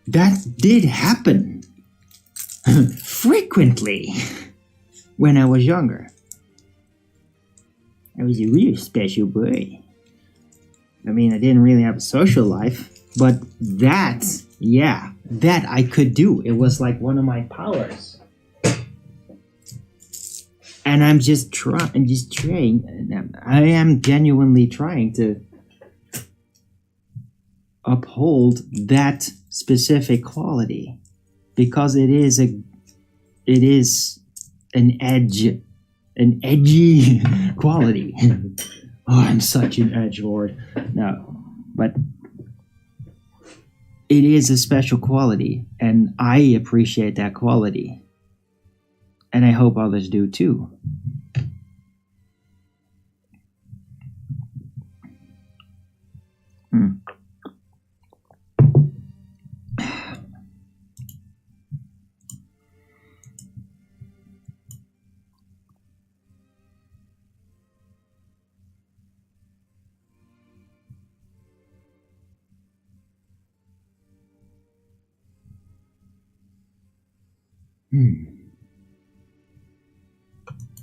Speaker 4: that did happen frequently when I was younger. I was a real special boy. I mean, I didn't really have a social life, but that I could do. It was like one of my powers. And I'm just trying, I am genuinely trying to uphold that specific quality, because it is an edgy quality. Oh, I'm such an edgelord. No, but it is a special quality, and I appreciate that quality. And I hope others do too.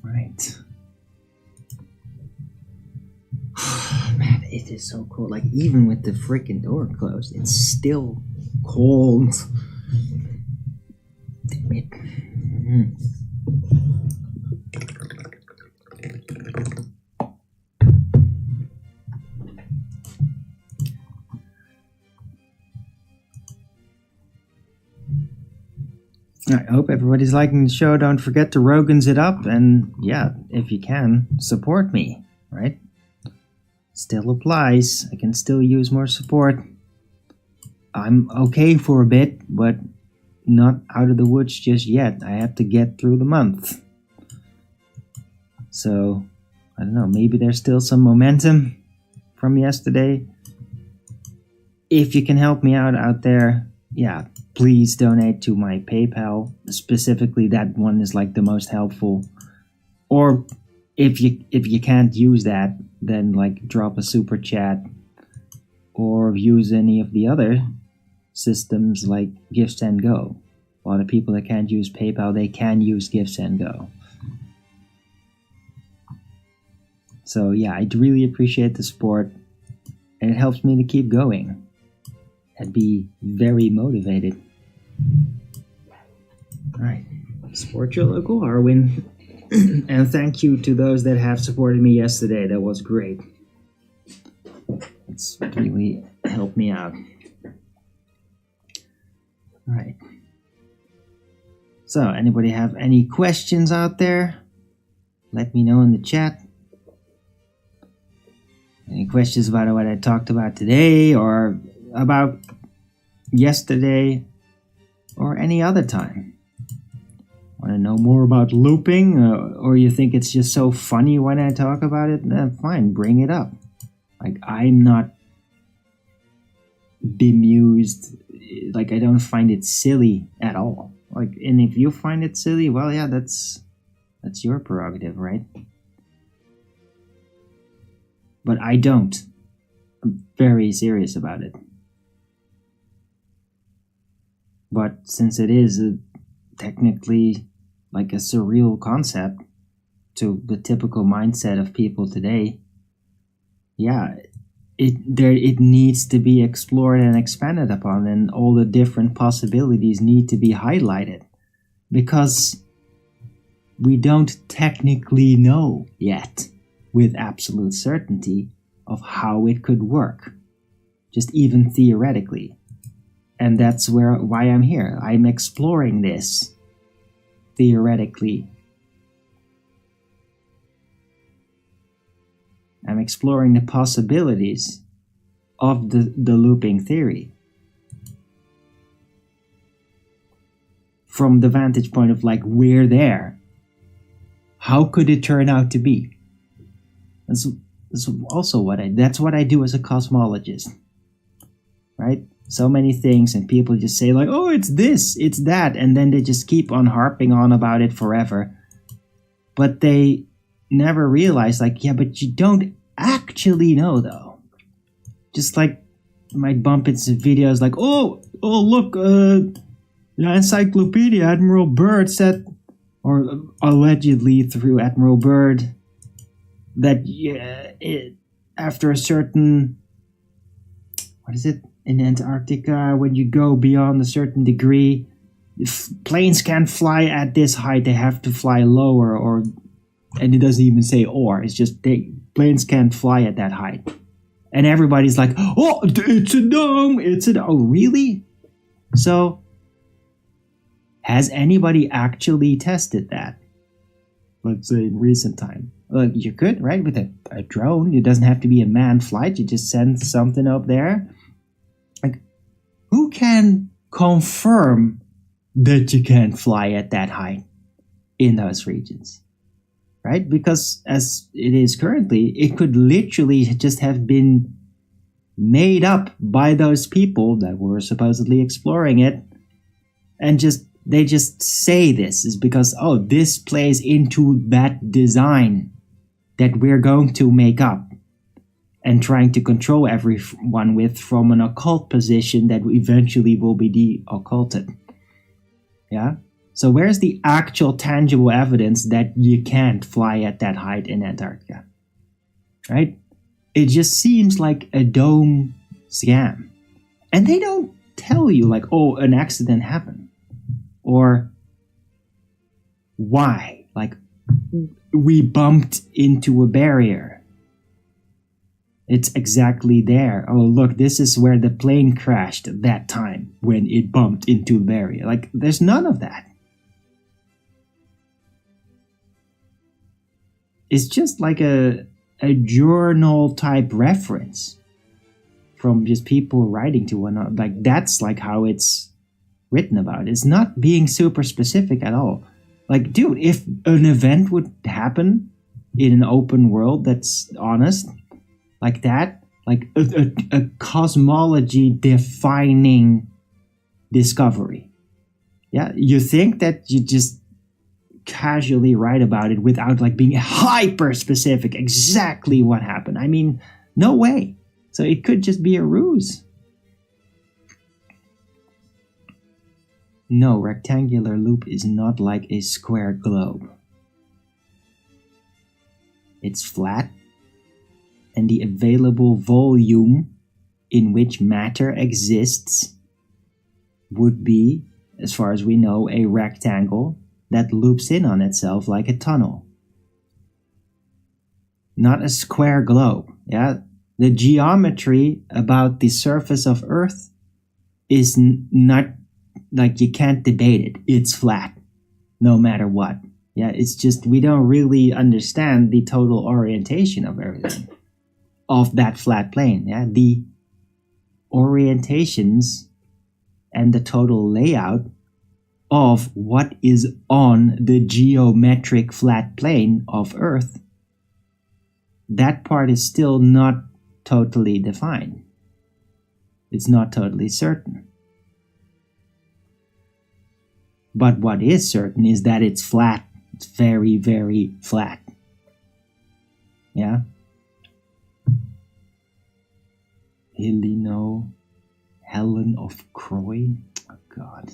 Speaker 4: Right. Man, it is so cold. Like, even with the freaking door closed, it's still cold. Damn it. I hope everybody's liking the show. Don't forget to Rogan's it up, and yeah, if you can, support me, right? Still applies. I can still use more support. I'm okay for a bit, but not out of the woods just yet. I have to get through the month. So, I don't know, maybe there's still some momentum from yesterday. If you can help me out there, yeah, please donate to my PayPal. Specifically, that one is like the most helpful. Or if you can't use that, then like drop a super chat, or use any of the other systems like Give-Send-Go. A lot of people that can't use PayPal, they can use Give-Send-Go. So yeah, I really appreciate the support, and it helps me to keep going and be very motivated. Alright, support your local Arwin. And thank you to those that have supported me yesterday. That was great. It's really helped me out. Right. So, anybody have any questions out there? Let me know in the chat. Any questions about what I talked about today, or about yesterday, or any other time? Want to know more about looping, or you think it's just so funny when I talk about it? Fine, bring it up. Like, I'm not bemused. Like, I don't find it silly at all. Like, and if you find it silly, well, yeah, that's your prerogative, right? But I don't. I'm very serious about it. But since it is technically like a surreal concept to the typical mindset of people today, yeah, it needs to be explored and expanded upon, and all the different possibilities need to be highlighted, because we don't technically know yet with absolute certainty of how it could work, just even theoretically. And that's why I'm here. I'm exploring this theoretically. I'm exploring the possibilities of the looping theory from the vantage point of, like, we're there. How could it turn out to be? That's also that's what I do as a cosmologist, right? So many things, and people just say, like, oh, it's this, it's that, and then they just keep on harping on about it forever. But they never realize, like, yeah, but you don't actually know, though. Just like, you might bump into videos like, oh, look, Encyclopedia Admiral Byrd said, or allegedly through Admiral Byrd, that after a certain, what is it, in Antarctica, when you go beyond a certain degree, if planes can't fly at this height, they have to fly lower, or, and it doesn't even say or, it's just planes can't fly at that height. And everybody's like, oh, it's a dome, oh, really? So, has anybody actually tested that? Let's say in recent time. You could, right? With a drone. It doesn't have to be a manned flight. You just send something up there. Like, who can confirm that you can't fly at that height in those regions? Right? Because as it is currently, it could literally just have been made up by those people that were supposedly exploring it, and they just say this is because, oh, this plays into that design that we're going to make up and trying to control everyone with from an occult position that eventually will be de-occulted. Yeah? So where's the actual tangible evidence that you can't fly at that height in Antarctica? Right? It just seems like a dome scam. And they don't tell you, like, oh, an accident happened. Or why? Like, we bumped into a barrier. It's exactly there. Oh, look, this is where the plane crashed at that time when it bumped into a barrier. Like, there's none of that. It's just like a journal type reference from just people writing to one another. Like, that's like how it's written about. It's not being super specific at all. Like, dude, if an event would happen in an open world that's honest, like that, like a cosmology defining discovery. Yeah, you think that you just casually write about it without like being hyper specific exactly what happened. I mean, no way. So it could just be a ruse. No, rectangular loop is not like a square globe. It's flat, and the available volume in which matter exists would be, as far as we know, a rectangle that loops in on itself like a tunnel. Not a square globe, yeah? The geometry about the surface of Earth is not like, you can't debate it. It's flat, no matter what. Yeah, it's just we don't really understand the total orientation of everything, of that flat plane. Yeah, the orientations and the total layout of what is on the geometric flat plane of Earth, that part is still not totally defined. It's not totally certain. But what is certain is that it's flat. It's very, very flat. Yeah? Helen of Croy? Oh, God.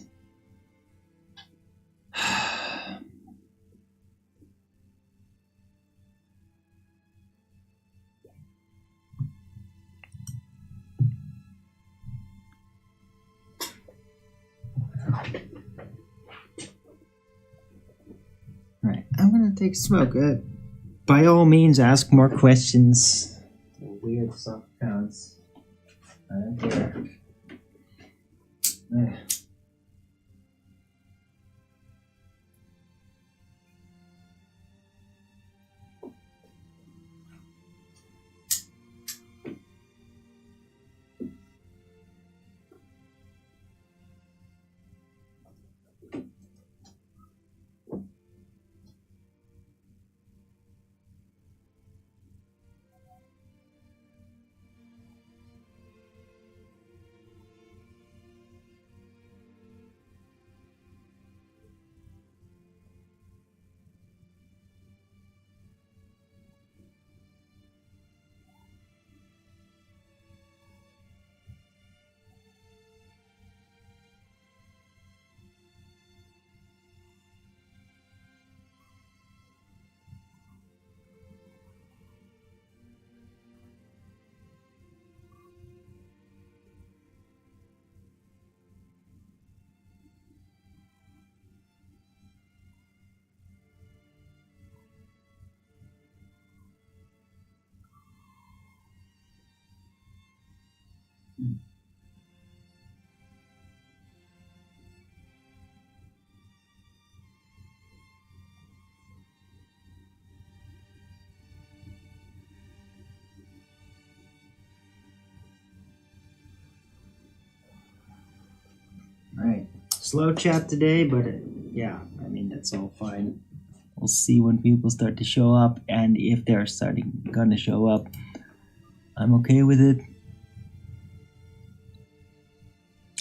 Speaker 4: Right, I'm gonna take a smoke. By all means, ask more questions. Weird stuff counts. I don't care. Right. Slow chat today, but yeah, I mean, that's all fine. We'll see when people start to show up, and if they're gonna show up, I'm okay with it.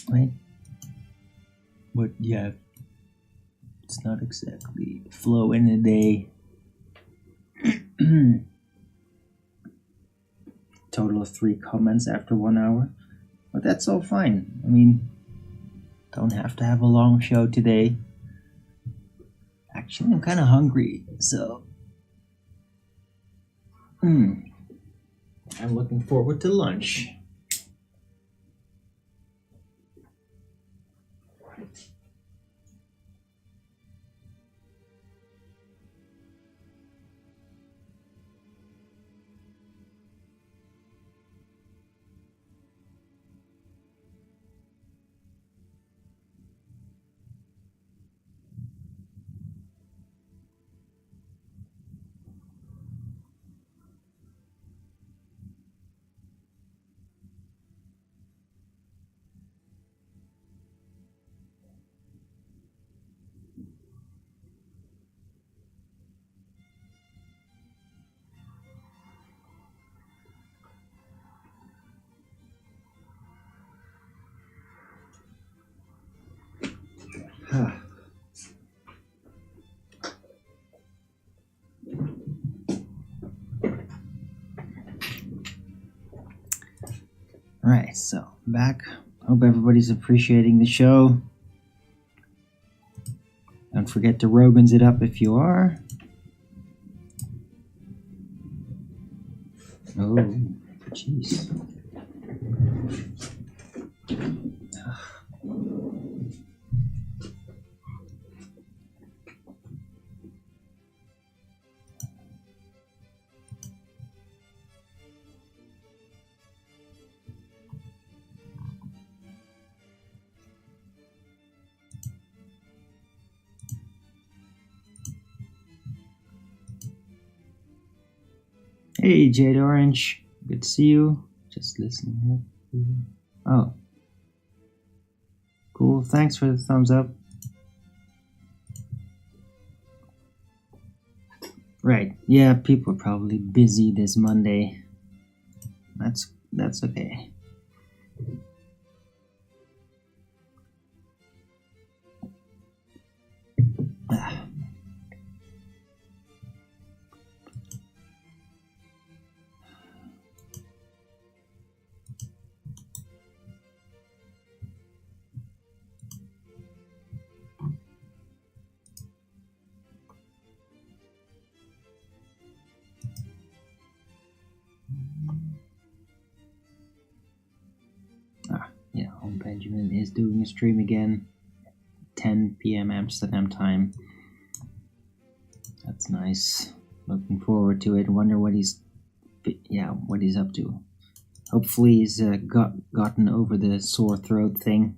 Speaker 4: Right? But yeah, it's not exactly flow in a day. Total of 3 comments after 1 hour. But that's all fine. I mean, don't have to have a long show today. Actually, I'm kind of hungry, so I'm looking forward to lunch. Right, so back. Hope everybody's appreciating the show. Don't forget to Rogan's it up if you are. Oh, jeez. Hey, Jade Orange. Good to see you. Just listening. Oh. Cool. Thanks for the thumbs up. Right. Yeah, people are probably busy this Monday. That's okay. Yeah, Home Benjamin is doing a stream again. 10 p.m. Amsterdam time. That's nice. Looking forward to it. Wonder what he's up to. Hopefully he's gotten over the sore throat thing.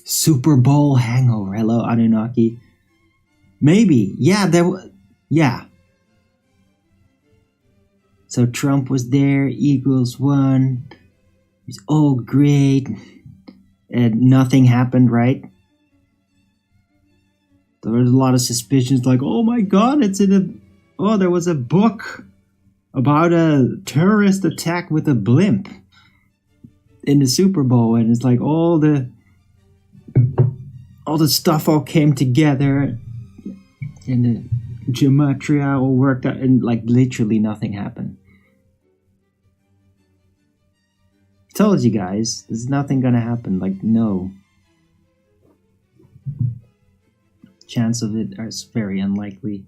Speaker 4: Super Bowl hangover. Hello, Anunnaki. Maybe. Yeah. So Trump was there, Eagles won, it was all great, and nothing happened, right? There was a lot of suspicions like, oh my god, there was a book about a terrorist attack with a blimp in the Super Bowl, and it's like all the stuff all came together, and the gematria all worked out, and like literally nothing happened. Told you guys, there's nothing gonna happen. Like, no. Chance of it is very unlikely.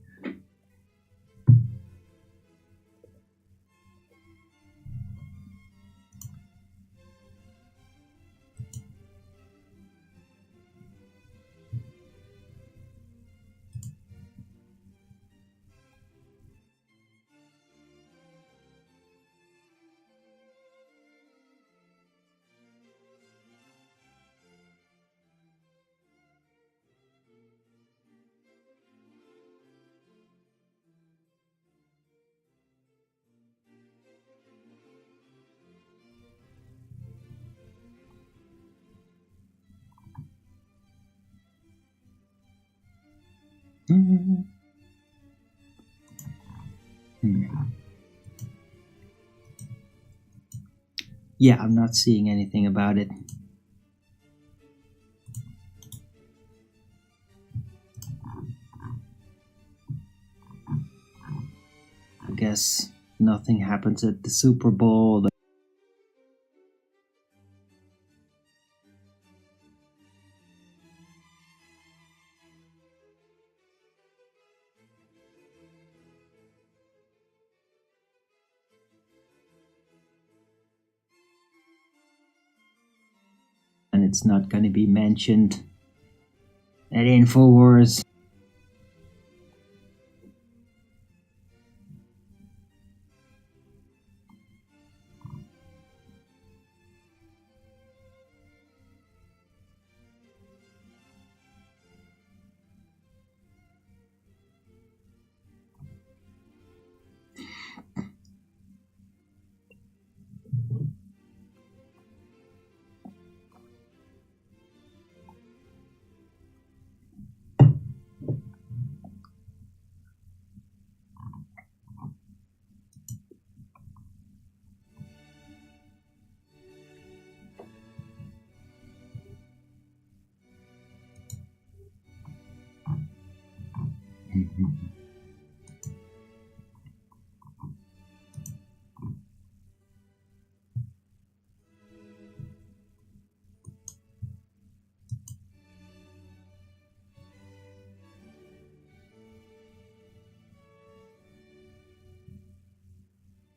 Speaker 4: Yeah, I'm not seeing anything about it. I guess nothing happens at the Super Bowl. And it's not going to be mentioned at InfoWars.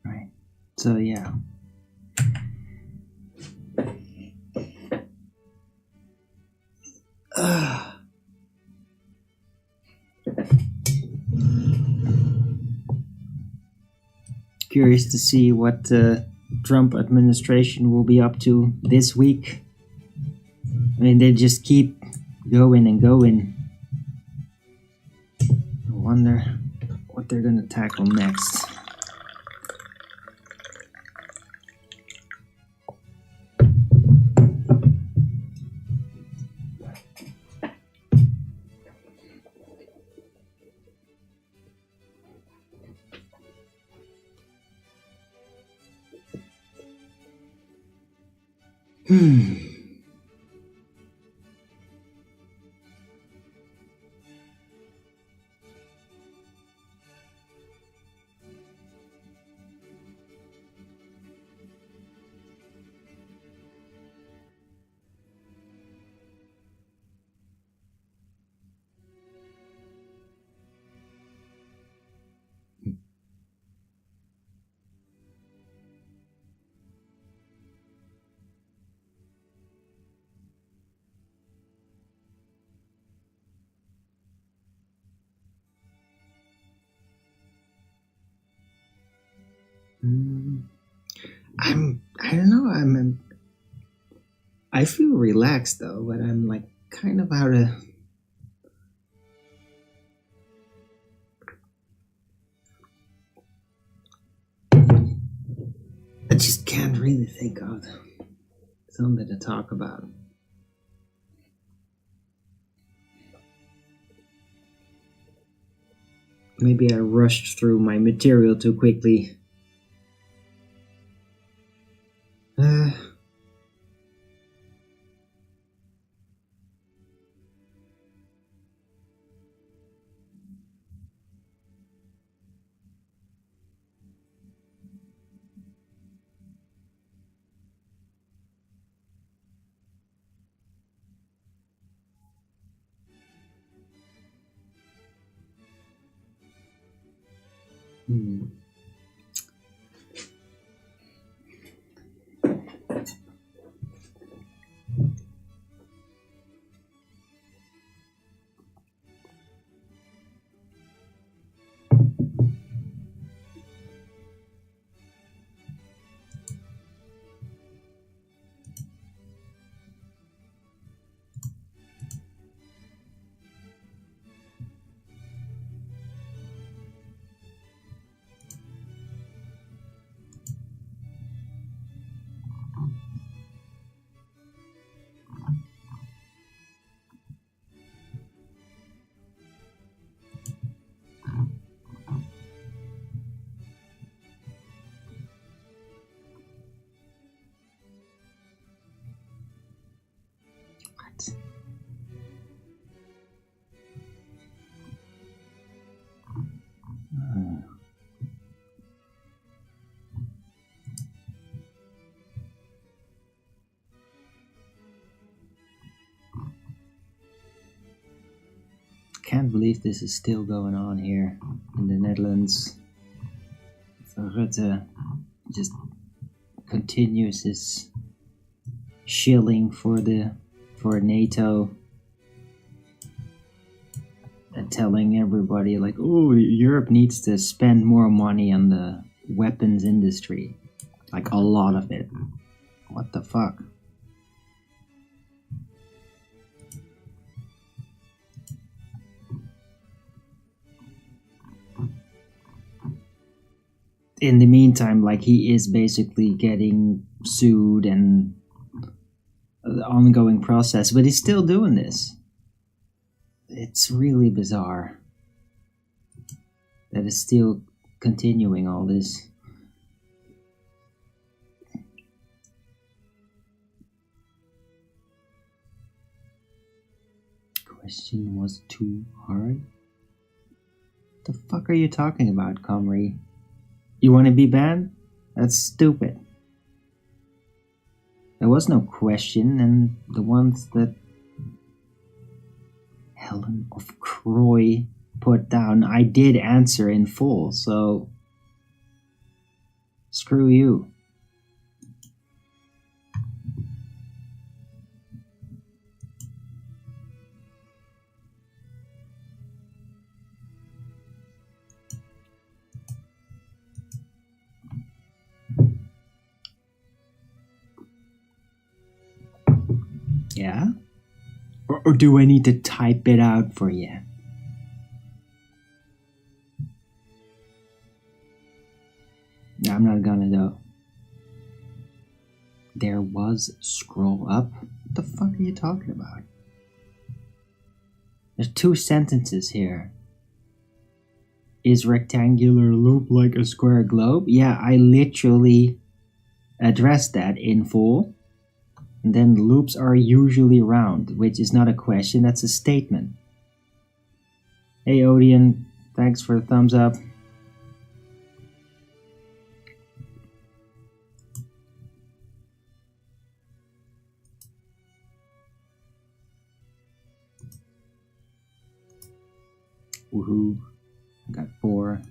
Speaker 4: Right. So yeah. Curious to see what the Trump administration will be up to this week. I mean, they just keep going and going. I wonder what they're gonna tackle next. I don't know, I feel relaxed though, but I'm like kind of out of... I just can't really think of something to talk about. Maybe I rushed through my material too quickly. Can't believe this is still going on here in the Netherlands. Rutte just continues his shilling for NATO and telling everybody like, oh, Europe needs to spend more money on the weapons industry, like a lot of it. What the fuck? In the meantime, like, he is basically getting sued and the ongoing process, but he's still doing this. It's really bizarre that it's still continuing all this. Question was too hard? What the fuck are you talking about, Comrie? You want to be banned? That's stupid. There was no question, and the ones that Helen of Croy put down, I did answer in full, so screw you. Yeah? Or do I need to type it out for you? No, I'm not gonna though. There was scroll up? What the fuck are you talking about? There's 2 sentences here. Is rectangular loop like a square globe? Yeah, I literally addressed that in full. And then loops are usually round, which is not a question, that's a statement. Hey Odeon, thanks for the thumbs up. Woohoo, I got 4.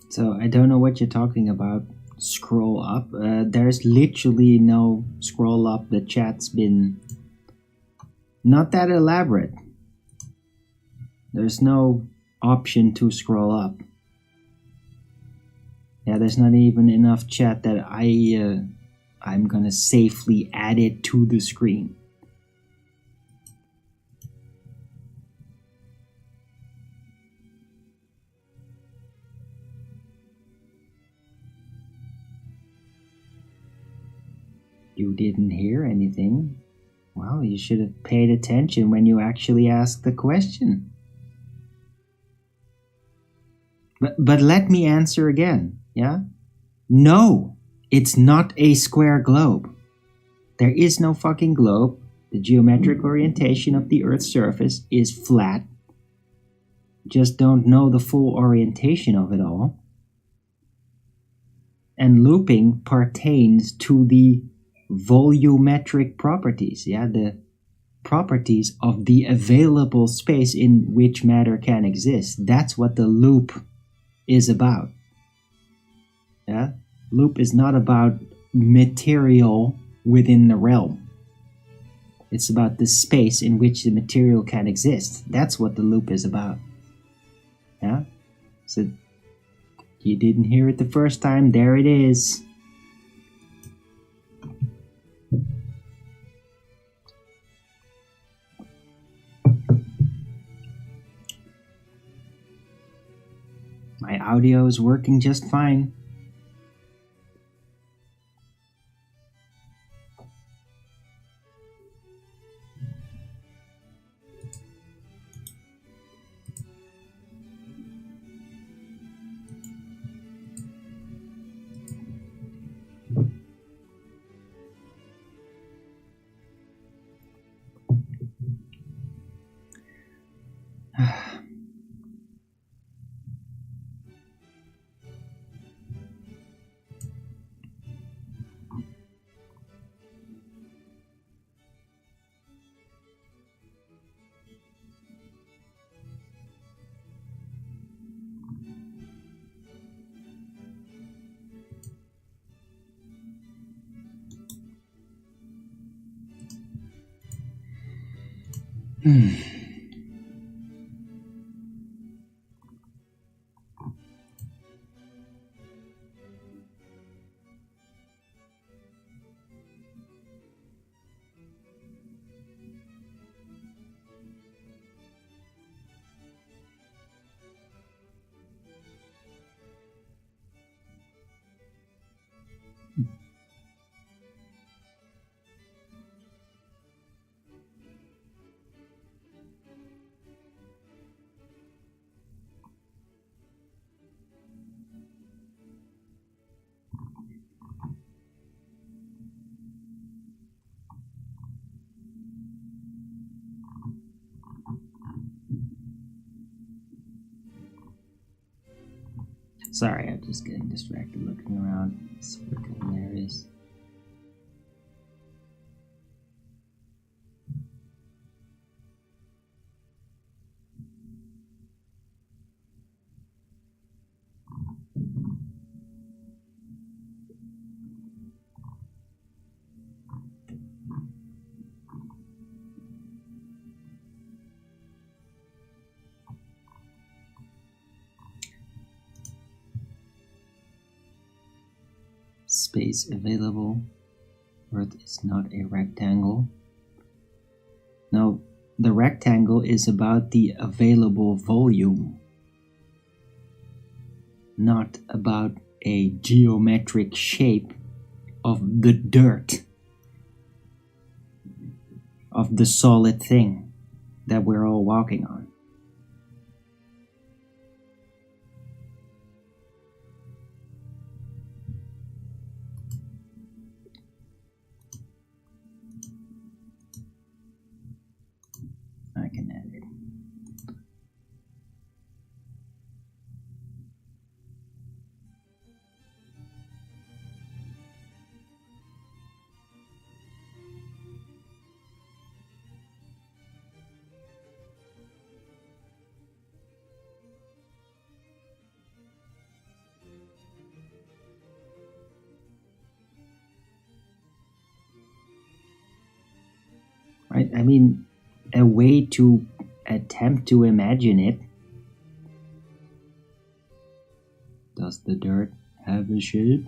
Speaker 4: So I don't know what you're talking about. Scroll up. There's literally no scroll up. The chat's been not that elaborate. There's no option to scroll up. Yeah, there's not even enough chat that I'm gonna safely add it to the screen. You didn't hear anything? Well, you should have paid attention when you actually asked the question. But let me answer again, yeah? No, it's not a square globe. There is no fucking globe. The geometric orientation of the Earth's surface is flat. Just don't know the full orientation of it all. And looping pertains to the volumetric properties, yeah, the properties of the available space in which matter can exist. That's what the loop is about. Yeah, loop is not about material within the realm. It's about the space in which the material can exist. That's what the loop is about. Yeah, so you didn't hear it the first time, there it is. My audio is working just fine. Sorry, I'm just getting distracted looking around. It's freaking hilarious. space available. Earth is not a rectangle. No, the rectangle is about the available volume, not about a geometric shape of the dirt, of the solid thing that we're all walking on. I can add it. Right? I mean, a way to attempt to imagine it. Does the dirt have a shape?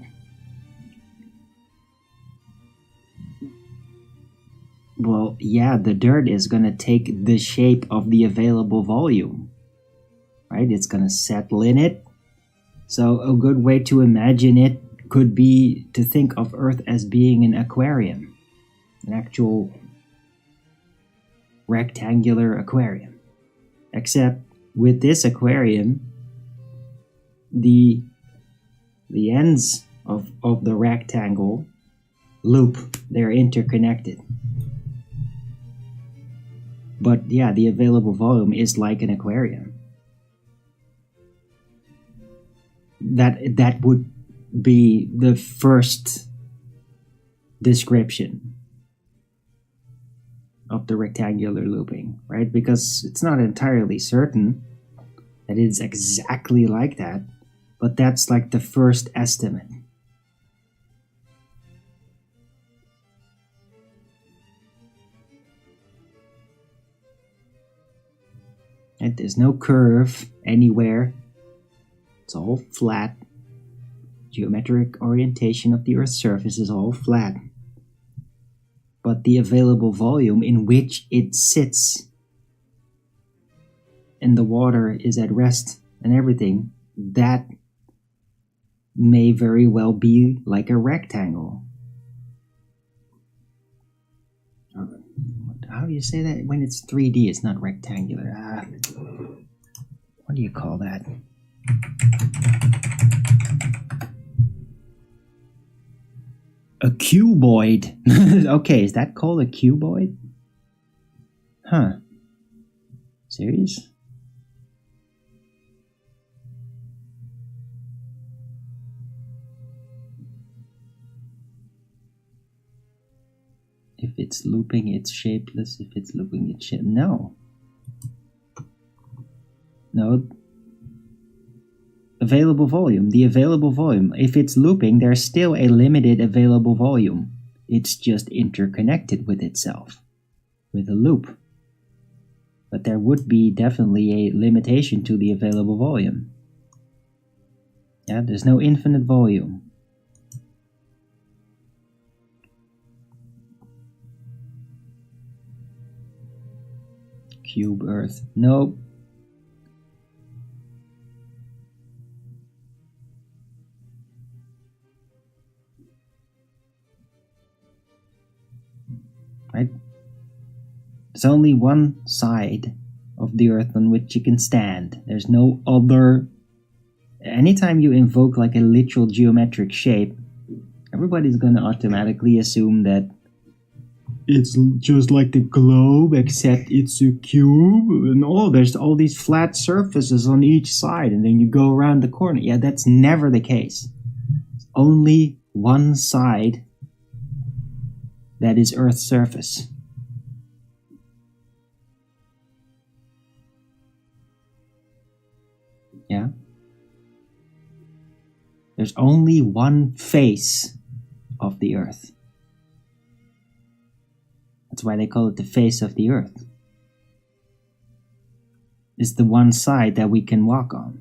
Speaker 4: Well, yeah, the dirt is going to take the shape of the available volume, right? It's going to settle in it. So a good way to imagine it could be to think of Earth as being an aquarium, an actual rectangular aquarium. Except with this aquarium, the ends of the rectangle loop, they're interconnected. But yeah, the available volume is like an aquarium. That would be the first description of the rectangular looping, right? Because it's not entirely certain that it's exactly like that, but that's like the first estimate. And there's no curve anywhere. It's all flat. Geometric orientation of the Earth's surface is all flat. But the available volume in which it sits and the water is at rest and everything, that may very well be like a rectangle. How do you say that? When it's 3D, it's not rectangular. What do you call that? A cuboid. Okay, is that called a cuboid? Huh. Serious? If it's looping, it's shapeless. If it's looping, it's shapeless. No. No. Available volume. The available volume. If it's looping, there's still a limited available volume. It's just interconnected with itself. With a loop. But there would be definitely a limitation to the available volume. Yeah, there's no infinite volume. Cube Earth. Nope. Right? There's only one side of the Earth on which you can stand. There's no other. Anytime you invoke like a literal geometric shape, everybody's gonna automatically assume that it's just like the globe, except it's a cube. And oh, there's all these flat surfaces on each side, and then you go around the corner. Yeah, that's never the case. It's only one side that is Earth's surface. Yeah? There's only one face of the Earth. That's why they call it the face of the Earth. It's the one side that we can walk on.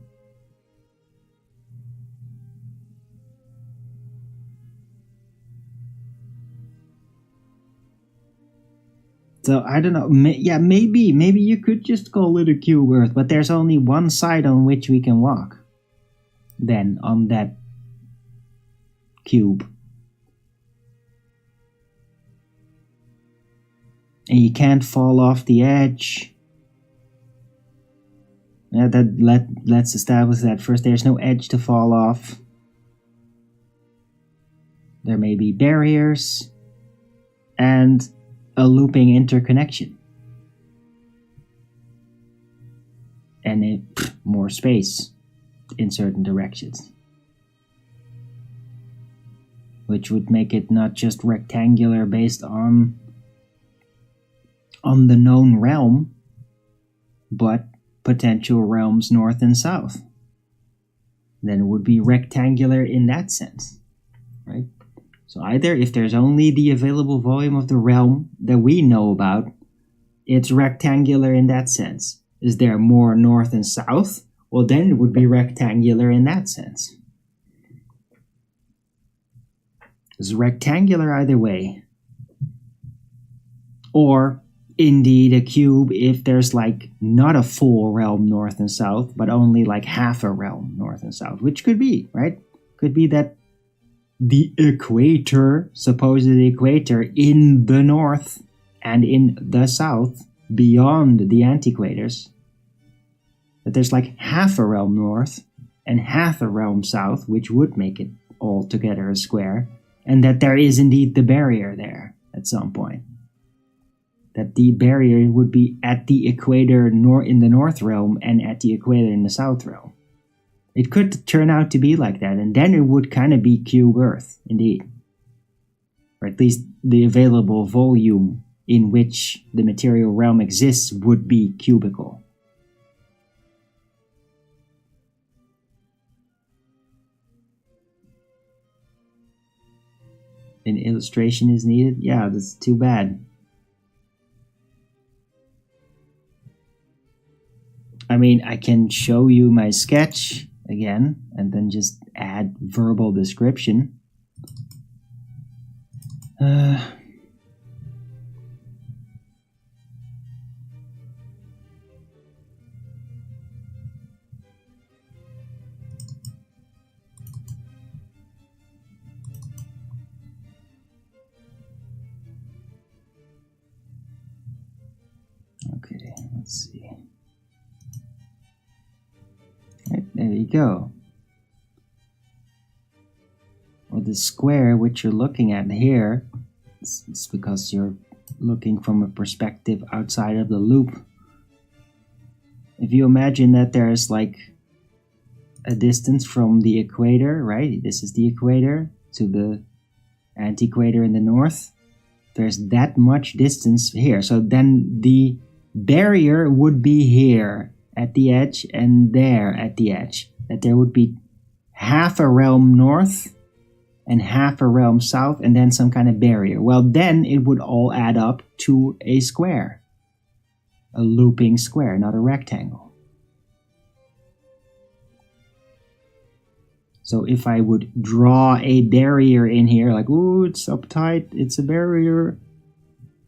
Speaker 4: So I don't know. Yeah, maybe you could just call it a cube Earth, but there's only one side on which we can walk. Then on that cube. And you can't fall off the edge. Yeah, let's establish that first. There's no edge to fall off. There may be barriers and a looping interconnection. And more space in certain directions. Which would make it not just rectangular based on the known realm, but potential realms north and south. Then it would be rectangular in that sense, right? So either if there's only the available volume of the realm that we know about, it's rectangular in that sense. Is there more north and south? Well, then it would be rectangular in that sense. It's rectangular either way. Or indeed a cube if there's like not a full realm north and south, but only like half a realm north and south, which could be, right? Could be that the equator, supposed equator in the north and in the south, beyond the antiquators, that there's like half a realm north and half a realm south, which would make it all together a square, and that there is indeed the barrier there at some point. That the barrier would be at the equator in the north realm and at the equator in the south realm. It could turn out to be like that, and then it would kind of be cube Earth, indeed. Or at least the available volume in which the material realm exists would be cubical. An illustration is needed? Yeah, that's too bad. I mean, I can show you my sketch again, and then just add verbal description. Okay, let's see. Right, there you go. Well, the square which you're looking at here, it's because you're looking from a perspective outside of the loop. If you imagine that there's like a distance from the equator, right? This is the equator to the antiquator in the north. There's that much distance here. So then the barrier would be here at the edge and there at the edge. That there would be half a realm north and half a realm south and then some kind of barrier. Well, then it would all add up to a square. A looping square, not a rectangle. So if I would draw a barrier in here, like, ooh, it's uptight, it's a barrier,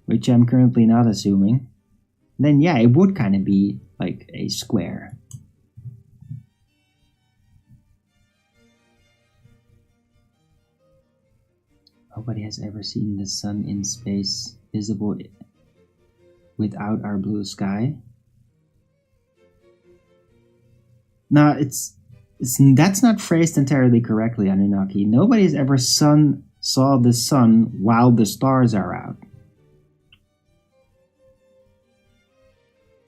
Speaker 4: which I'm currently not assuming, then yeah, it would kind of be like a square. Nobody has ever seen the sun in space visible without our blue sky. No, that's not phrased entirely correctly, Anunnaki. Nobody has ever saw the sun while the stars are out.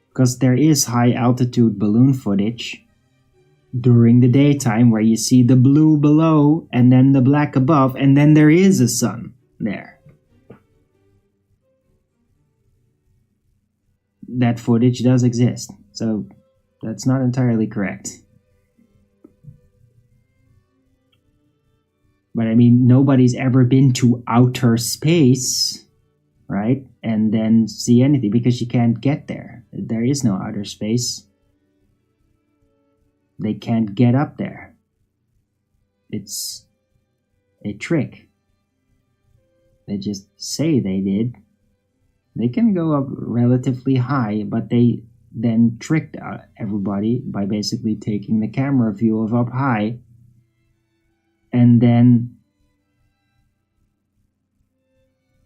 Speaker 4: Because there is high altitude balloon footage during the daytime where you see the blue below and then the black above, and then there is a sun there. That footage does exist, so that's not entirely correct. But I mean, nobody's ever been to outer space, right? And then see anything, because you can't get there. There is no outer space. They can't get up there. It's a trick. They just say they did. They can go up relatively high, but they then tricked everybody by basically taking the camera view of up high and then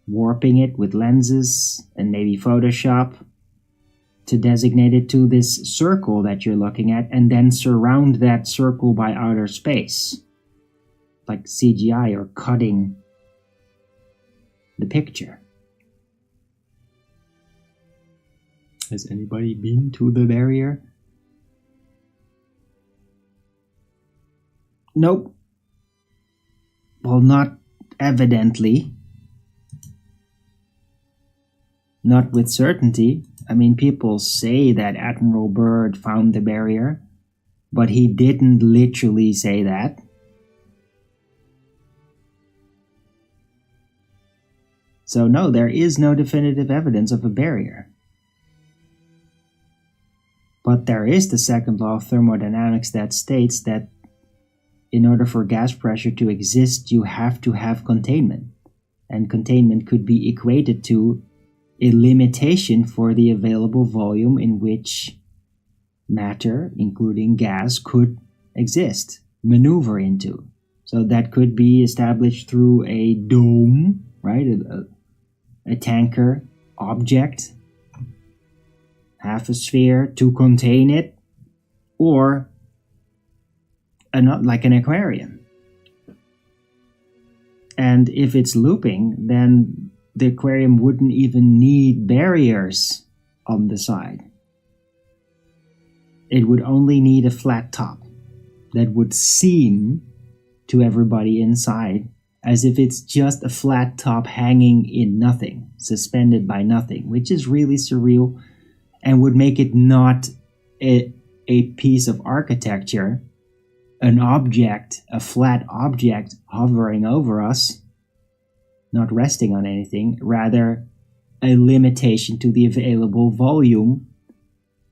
Speaker 4: warping it with lenses and maybe Photoshop to designate it to this circle that you're looking at, and then surround that circle by outer space, like CGI or cutting the picture. Has anybody been to the barrier? Nope. Well, not evidently. Not with certainty. I mean, people say that Admiral Byrd found the barrier, but he didn't literally say that. So no, there is no definitive evidence of a barrier. But there is the second law of thermodynamics that states that in order for gas pressure to exist, you have to have containment. And containment could be equated to a limitation for the available volume in which matter, including gas, could exist, maneuver into. So that could be established through a dome, right? A tanker object, half a sphere to contain it, or like an aquarium. And if it's looping, then the aquarium wouldn't even need barriers on the side. It would only need a flat top that would seem to everybody inside as if it's just a flat top hanging in nothing, suspended by nothing, which is really surreal and would make it not a piece of architecture, an object, a flat object hovering over us, not resting on anything, rather a limitation to the available volume,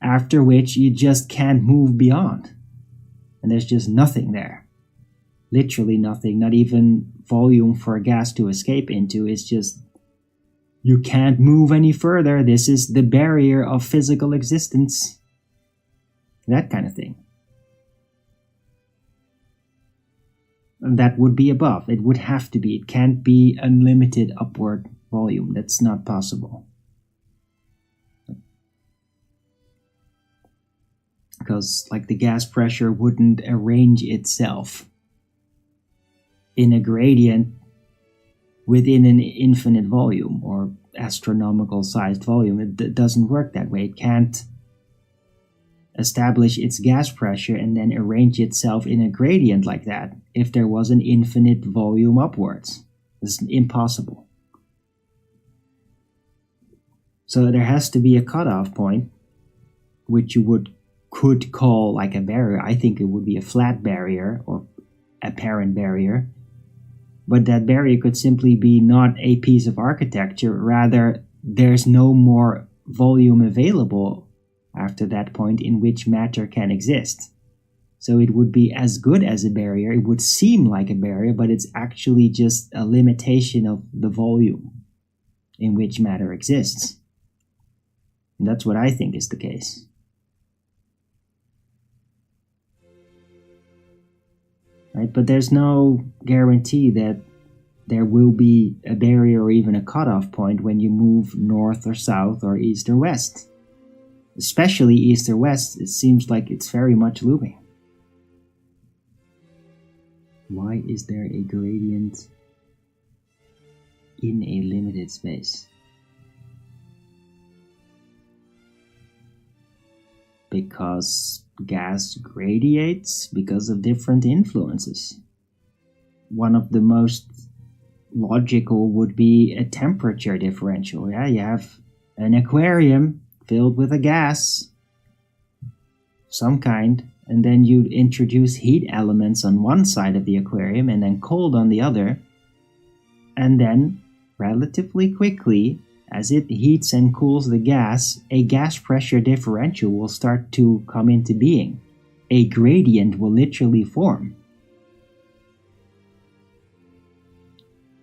Speaker 4: after which you just can't move beyond. And there's just nothing there. Literally nothing, not even volume for a gas to escape into. It's just, you can't move any further. This is the barrier of physical existence. That kind of thing. And that would be above. It would have to be. It can't be unlimited upward volume. That's not possible. Because like the gas pressure wouldn't arrange itself in a gradient within an infinite volume or astronomical sized volume. It doesn't work that way. It can't establish its gas pressure and then arrange itself in a gradient like that if there was an infinite volume upwards. It's impossible. So there has to be a cutoff point, which you could call like a barrier. I think it would be a flat barrier or apparent barrier. But that barrier could simply be not a piece of architecture, rather there's no more volume available after that point in which matter can exist. So it would be as good as a barrier. It would seem like a barrier, but it's actually just a limitation of the volume in which matter exists. And that's what I think is the case. Right? But there's no guarantee that there will be a barrier or even a cutoff point when you move north or south or east or west. Especially east or west, it seems like it's very much looping. Why is there a gradient in a limited space? Because gas gradiates because of different influences. One of the most logical would be a temperature differential. Yeah, you have an aquarium filled with a gas, some kind, and then you introduce heat elements on one side of the aquarium and then cold on the other, and then relatively quickly, as it heats and cools the gas, a gas pressure differential will start to come into being. A gradient will literally form.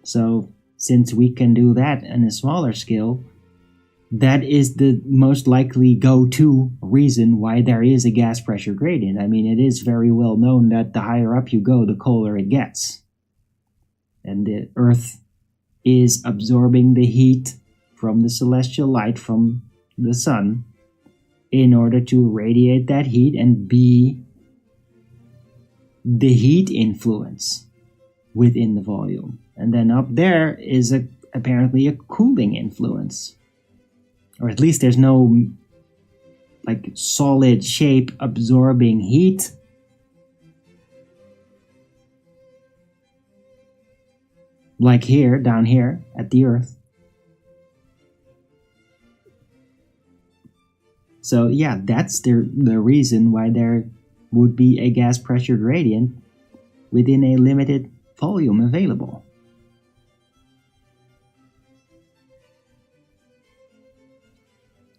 Speaker 4: So, since we can do that on a smaller scale, that is the most likely go-to reason why there is a gas pressure gradient. I mean, it is very well known that the higher up you go, the colder it gets. And the Earth is absorbing the heat from the celestial light from the sun in order to radiate that heat and be the heat influence within the volume. And then up there is apparently a cooling influence. Or at least there's no like solid shape absorbing heat. Like here, down here at the Earth. So yeah, that's the reason why there would be a gas pressure gradient within a limited volume available.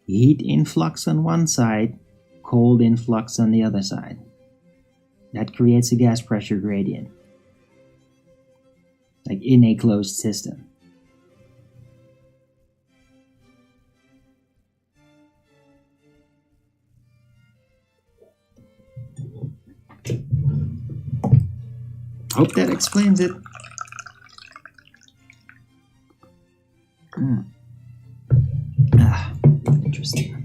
Speaker 4: Heat influx on one side, cold influx on the other side. That creates a gas pressure gradient. Like in a closed system. Hope that explains it. Interesting.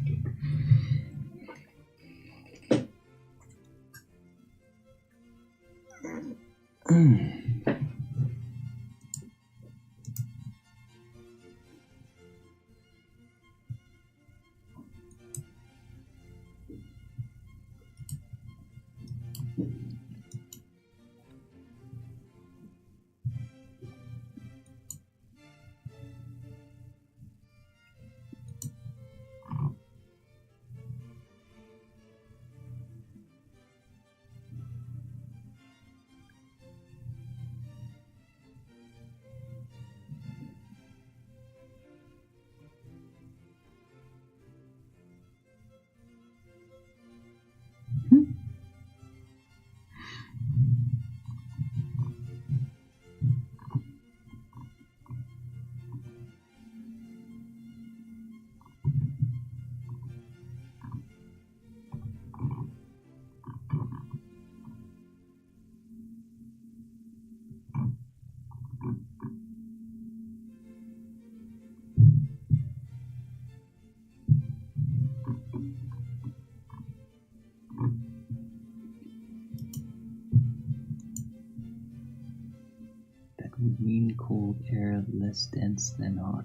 Speaker 4: Would mean cold air less dense than hot.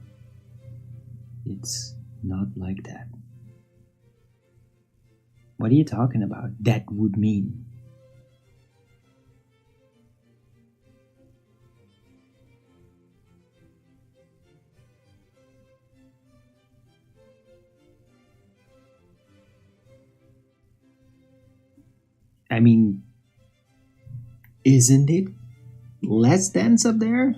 Speaker 4: It's not like that. What are you talking about? That would mean. I mean, isn't it less dense up there?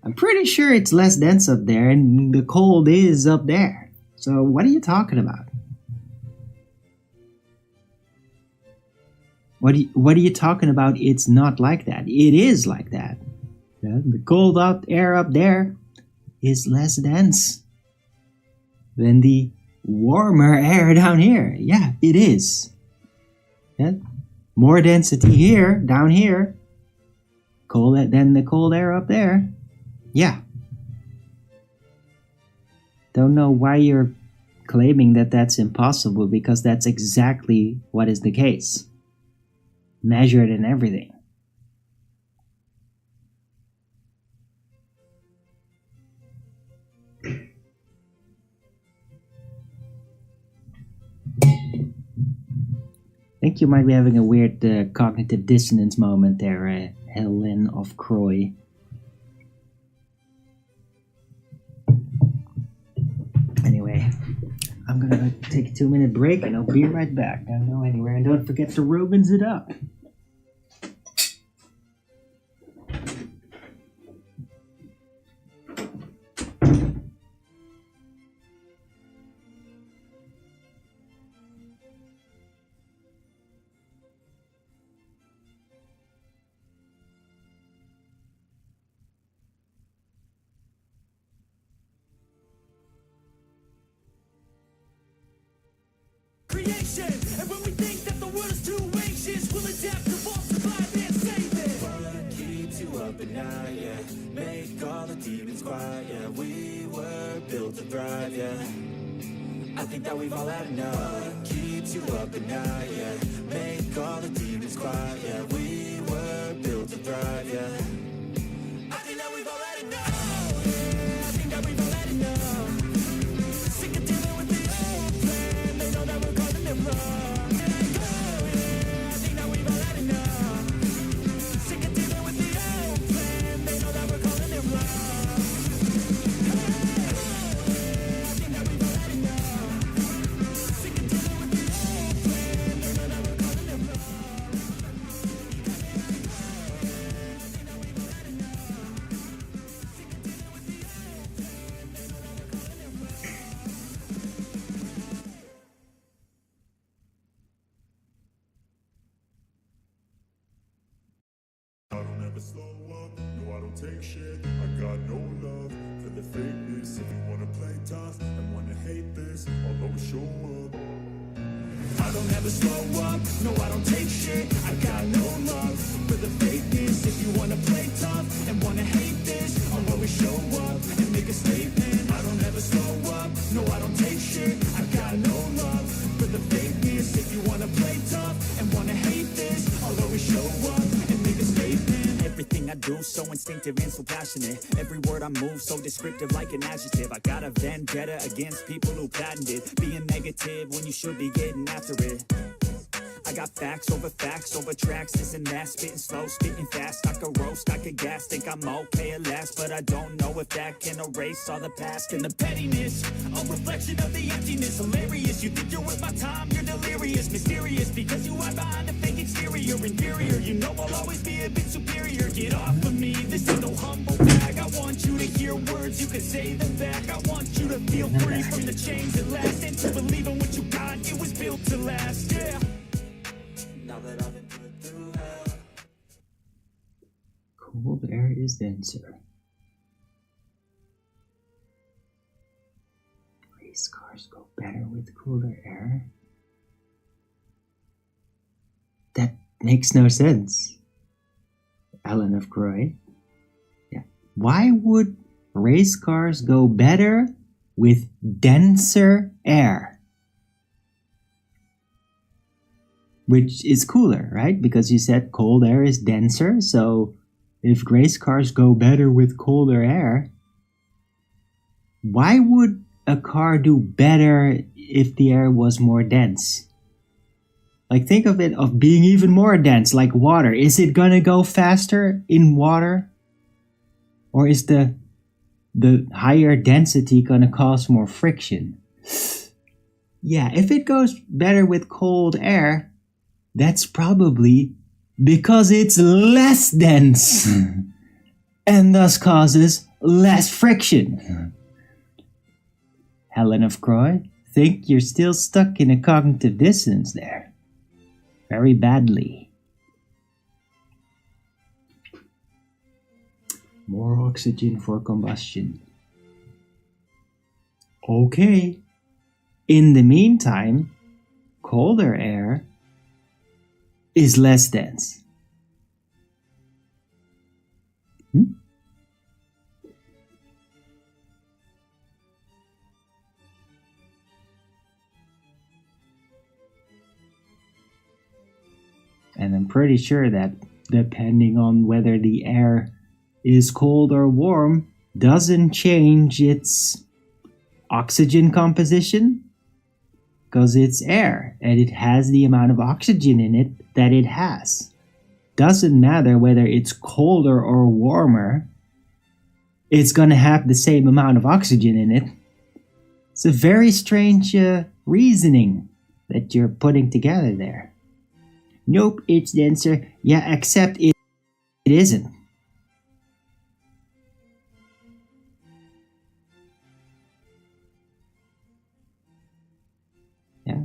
Speaker 4: I'm pretty sure it's less dense up there and the cold is up there. So what are you talking about? What are you talking about? It's not like that. It is like that. Yeah? The cold air up there is less dense than the warmer air down here. Yeah, it is. Yeah? More density here, down here, than the cold air up there. Yeah. Don't know why you're claiming that that's impossible, because that's exactly what is the case. Measured and everything. I think you might be having a weird cognitive dissonance moment there, Helen of Croy. Anyway, I'm gonna take a 2-minute break and I'll be right back. Don't go anywhere, and don't forget to Rubens it up.
Speaker 3: creation. And when we think that the world is too anxious, we'll adapt, evolve, survive, and save it. What keeps you up at night, yeah? Make all the demons quiet, yeah. We were built to thrive, yeah. I think that we've all had enough. What keeps you up at night, yeah? Make all the demons quiet, yeah. We were built to thrive, yeah. I think that we've all had enough. Yeah, I think that we've all had enough. Sick of dealing with the old plan. They know that we're causing them wrong. And I go, yeah, I think that we've all had enough. Sick of dealing with the old plan. They know that we're causing them wrong.
Speaker 2: I don't ever slow up, no I don't take shit. I got no love for the fakeness. If you wanna play tough and wanna hate this, I'll always show up.
Speaker 3: I don't ever slow up, no I don't take shit. I got no love for the fakeness. If you wanna play tough and wanna hate this, I'll always show up and make a statement. I don't ever slow up, no I don't take shit. I got no love for the fakeness. If you wanna play tough and wanna hate this, I'll always show up and make a statement. Everything I do so instinctive and so passionate. Every word I move so descriptive like an adjective. I got a vendetta against people who patented being negative when you should be getting after it. I got facts over tracks, this and that, spitting slow, spitting fast. I could roast, I could gas, think I'm okay at last, but I don't know if that can erase all the past and the pettiness. A reflection of the emptiness, hilarious. You think you're worth my time, you're delirious, mysterious, because you hide behind a fake exterior, inferior. You know I'll always be a bit superior. Get off of me, this ain't no humble brag. I want you to hear words, you can say them back. I want you to feel free from the chains that last, and to believe in what you got, it was built to last, yeah. Now that I've been put through hell.
Speaker 4: Cold air is denser. Race cars go better with cooler air. That makes no sense. Alan of Croy. Yeah. Why would race cars go better with denser air? Which is cooler, right? Because you said cold air is denser, so if race cars go better with colder air, why would a car do better if the air was more dense? Like, think of it of being even more dense, like water. Is it gonna go faster in water? Or is the higher density gonna cause more friction? Yeah, if it goes better with cold air, that's probably because it's less dense and thus causes less friction. Helen of Croy, think you're still stuck in a cognitive dissonance there. Very badly. More oxygen for combustion. Okay. In the meantime, colder air is less dense. And I'm pretty sure that depending on whether the air is cold or warm doesn't change its oxygen composition, because it's air and it has the amount of oxygen in it that it has. Doesn't matter whether it's colder or warmer, it's gonna have the same amount of oxygen in it. It's a very strange reasoning that you're putting together there. Nope, it's denser. Yeah, except it isn't. Yeah,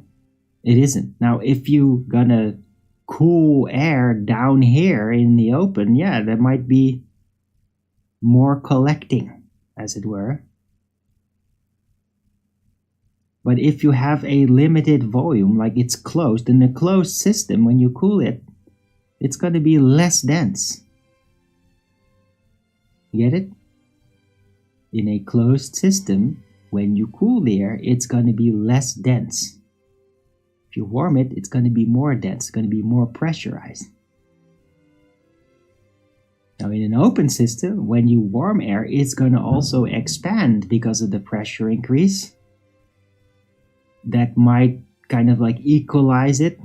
Speaker 4: it isn't. Now, if you gonna cool air down here in the open, yeah, there might be more collecting, as it were. But if you have a limited volume, like it's closed, in a closed system, when you cool it, it's going to be less dense. Get it? In a closed system, when you cool the air, it's going to be less dense. If you warm it, it's going to be more dense, it's going to be more pressurized. Now in an open system, when you warm air, it's going to also expand because of the pressure increase. That might kind of like equalize it,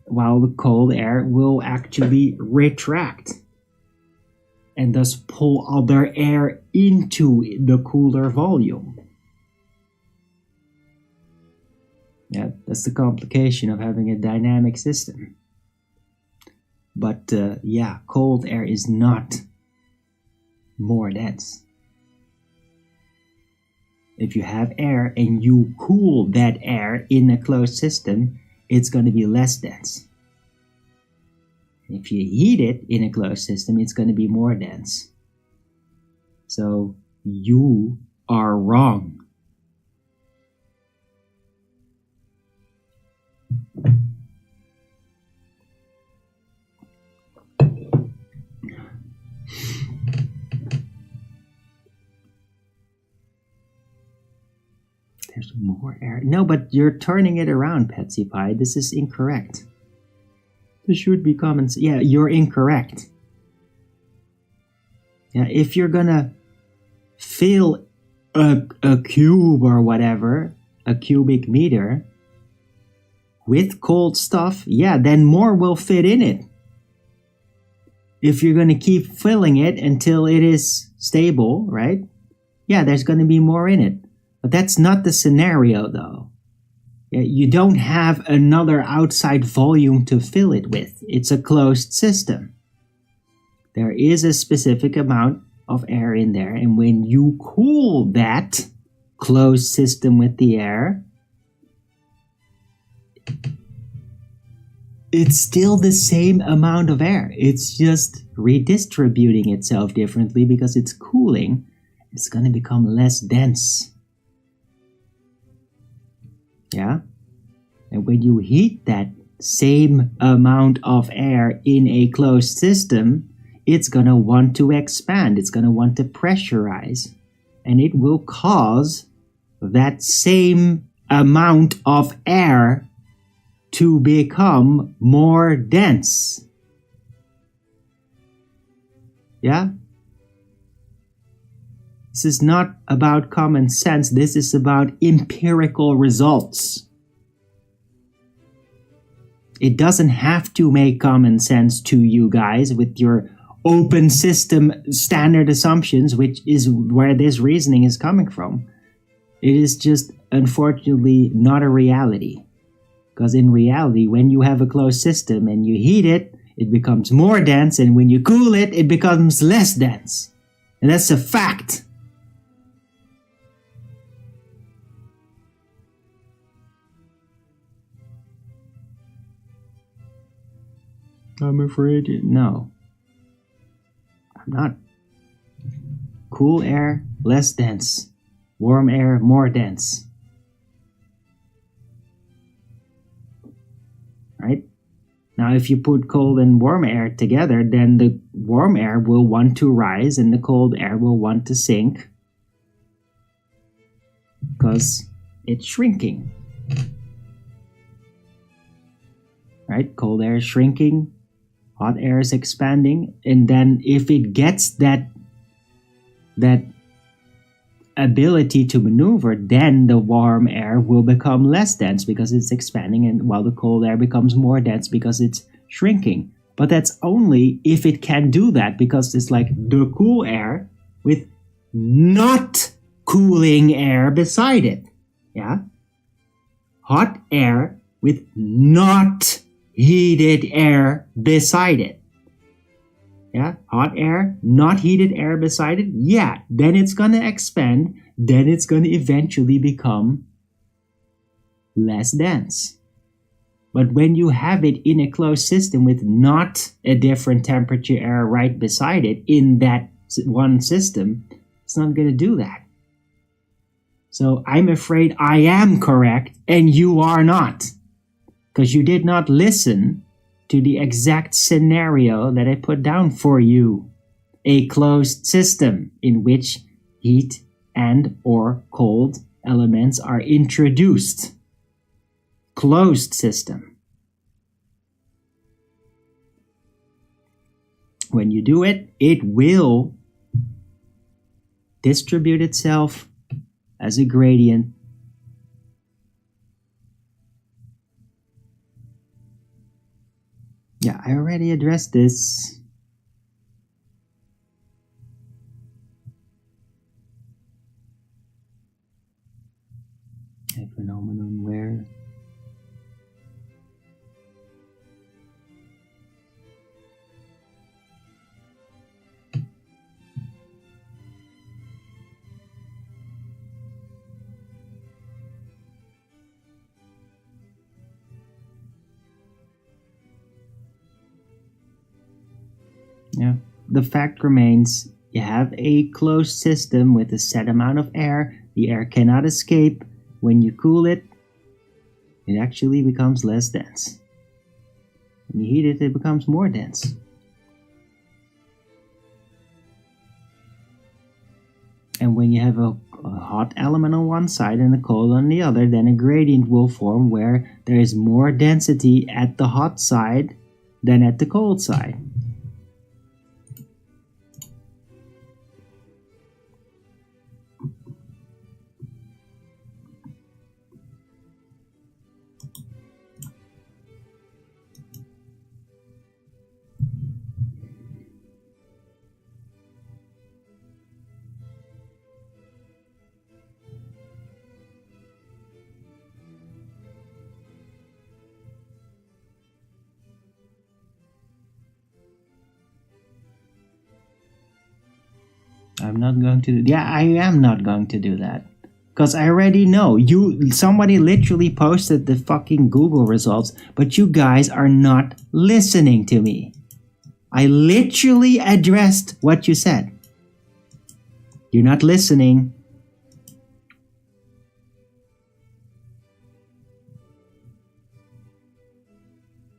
Speaker 4: while the cold air will actually retract and thus pull other air into the cooler volume. Yeah, that's the complication of having a dynamic system. But yeah, cold air is not more dense. If you have air and you cool that air in a closed system, it's going to be less dense. If you heat it in a closed system, it's going to be more dense. So you are wrong. There's more air. No, but you're turning it around, Petsy Pie. This is incorrect. This should be common sense. Yeah, you're incorrect. Yeah, if you're gonna fill a cube or whatever, a cubic meter, with cold stuff, yeah, then more will fit in it. If you're gonna keep filling it until it is stable, right? Yeah, there's gonna be more in it. But that's not the scenario, though. You don't have another outside volume to fill it with. It's a closed system. There is a specific amount of air in there, and when you cool that closed system with the air, it's still the same amount of air. It's just redistributing itself differently because it's cooling. It's going to become less dense. Yeah? And when you heat that same amount of air in a closed system, it's going to want to expand. It's going to want to pressurize. And it will cause that same amount of air to become more dense. Yeah? This is not about common sense. This is about empirical results. It doesn't have to make common sense to you guys with your open system standard assumptions, which is where this reasoning is coming from. It is just, unfortunately, not a reality. Because in reality, when you have a closed system and you heat it, it becomes more dense, and when you cool it, it becomes less dense. And that's a fact. I'm afraid no. I'm not. Cool air, less dense. Warm air, more dense. Right? Now, if you put cold and warm air together, then the warm air will want to rise and the cold air will want to sink because it's shrinking. Right? Cold air is shrinking, hot air is expanding, and then if it gets that ability to maneuver, then the warm air will become less dense because it's expanding, and while the cold air becomes more dense because it's shrinking. But that's only if it can do that, because it's like the cool air with not cooling air beside it. Yeah? Hot air with not heated air beside it. Yeah, hot air, not heated air beside it. Yeah, then it's going to expand. Then it's going to eventually become less dense. But when you have it in a closed system with not a different temperature air right beside it in that one system, it's not going to do that. So I'm afraid I am correct and you are not. Because you did not listen to the exact scenario that I put down for you. A closed system in which heat and or cold elements are introduced. Closed system. When you do it, it will distribute itself as a gradient. Yeah, I already addressed this. A phenomenon where yeah, the fact remains, you have a closed system with a set amount of air. The air cannot escape. When you cool it, it actually becomes less dense. When you heat it, it becomes more dense. And when you have a hot element on one side and a cold on the other, then a gradient will form where there is more density at the hot side than at the cold side. I'm not going to do. Yeah, I am not going to do that. Because I already know. Somebody literally posted the fucking Google results, but you guys are not listening to me. I literally addressed what you said. You're not listening.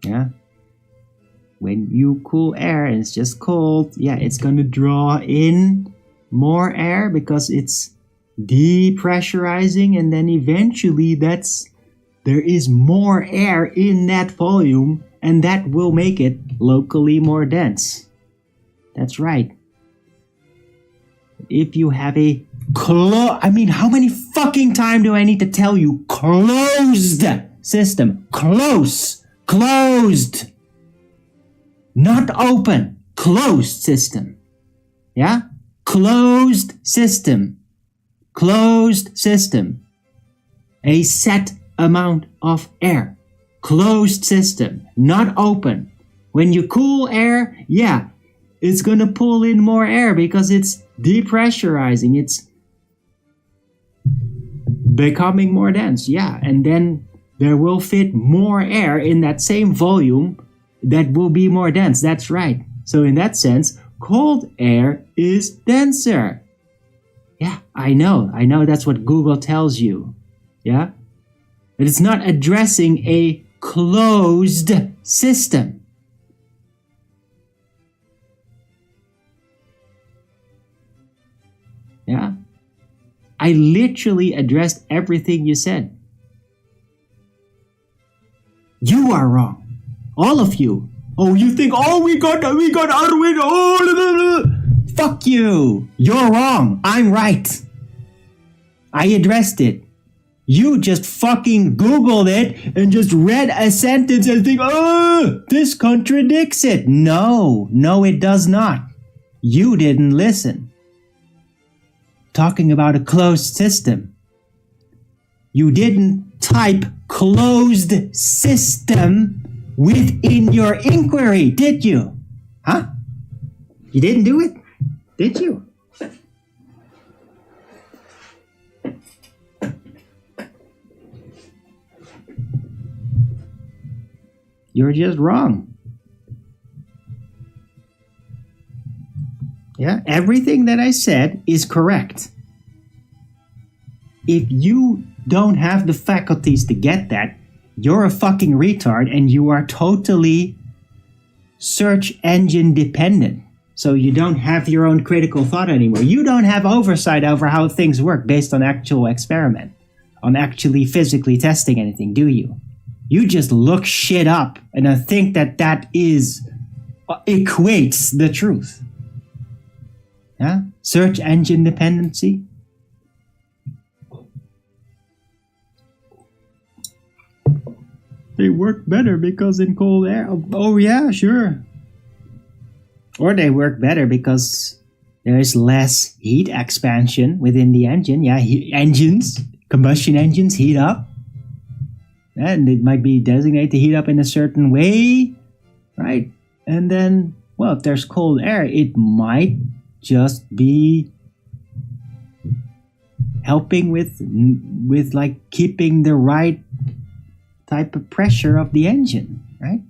Speaker 4: Yeah. When you cool air and it's just cold, yeah, it's going to draw in more air because it's depressurizing, and then eventually there is more air in that volume, and that will make it locally more dense. That's right. If you have a how many fucking time do I need to tell you? Closed system. Closed. Not open. Closed system. Yeah? Closed system. A set amount of air. Closed system. Not open. When you cool air, yeah, it's gonna pull in more air because it's depressurizing. It's becoming more dense. Yeah, and then there will fit more air in that same volume that will be more dense. That's right. So in that sense, cold air is denser. Yeah, I know that's what Google tells you. Yeah? But it's not addressing a closed system. Yeah? I literally addressed everything you said. You are wrong. All of you. Oh, you think, we got Arwin, fuck you. You're wrong. I'm right. I addressed it. You just fucking Googled it and just read a sentence and think, this contradicts it. No, it does not. You didn't listen. Talking about a closed system. You didn't type closed system within your inquiry, did you? Huh? You didn't do it? Did you? You're just wrong. Yeah, everything that I said is correct. if you don't have the faculties to get that, you're a fucking retard and you are totally search engine dependent. So you don't have your own critical thought anymore. You don't have oversight over how things work based on actual experiment, on actually physically testing anything, do you? You just look shit up and I think that equates the truth. Yeah? Search engine dependency. They work better because in cold air. Oh yeah, sure. Or they work better because there is less heat expansion within the engine. Yeah, combustion engines heat up. And it might be designated to heat up in a certain way, right? And then, well, if there's cold air, it might just be helping with like keeping the right type of pressure of the engine, right?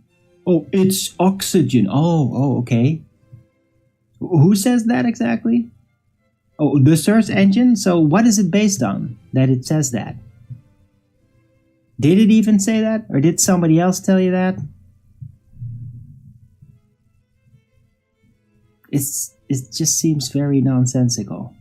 Speaker 4: Oh, it's oxygen. Oh, okay. Who says that exactly? Oh, the search engine? So what is it based on that it says that? Did it even say that? Or did somebody else tell you that? It just seems very nonsensical.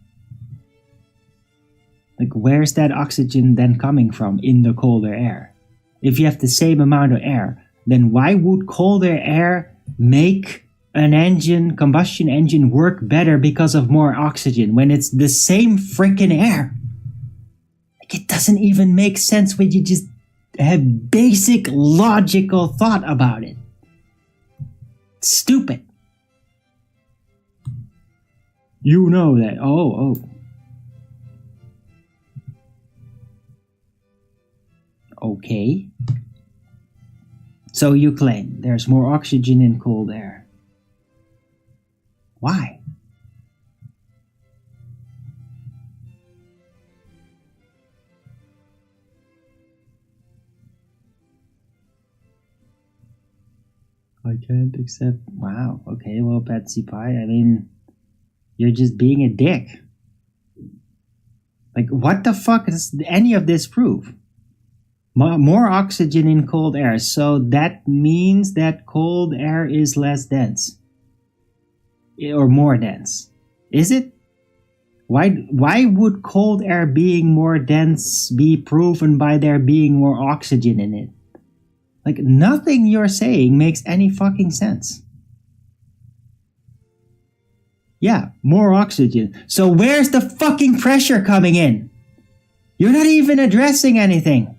Speaker 4: Like, where's that oxygen then coming from in the colder air? If you have the same amount of air, then why would colder air make an combustion engine work better because of more oxygen when it's the same freaking air? Like, it doesn't even make sense when you just have basic logical thought about it. It's stupid. You know that. Oh. Okay. So you claim there's more oxygen in cold air. Why? I can't accept. Wow. Okay, well, Patsy Pie, I mean, you're just being a dick. Like, what the fuck does any of this prove? More oxygen in cold air, so that means that cold air is less dense. Or more dense. Is it? Why would cold air being more dense be proven by there being more oxygen in it? Like, nothing you're saying makes any fucking sense. Yeah, more oxygen. So where's the fucking pressure coming in? You're not even addressing anything.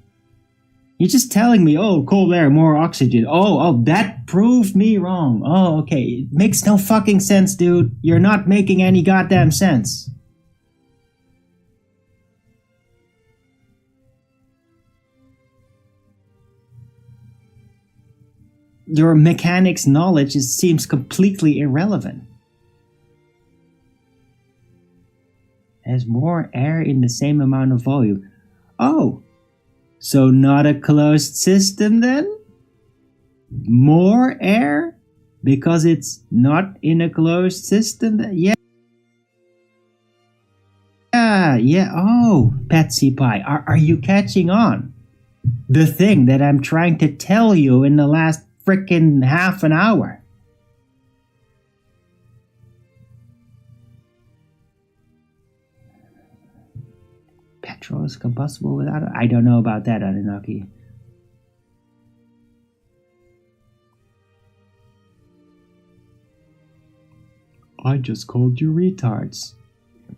Speaker 4: You're just telling me, oh, cold air, more oxygen. Oh, that proved me wrong. Oh, okay. It makes no fucking sense, dude. You're not making any goddamn sense. Your mechanics knowledge seems completely irrelevant. There's more air in the same amount of volume. Oh, so not a closed system then? More air? Because it's not in a closed system? Yeah. Oh, Patsy Pie, are you catching on? The thing that I'm trying to tell you in the last frickin' half an hour. Petrol is combustible without it? I don't know about that, Anunnaki. I just called you retards.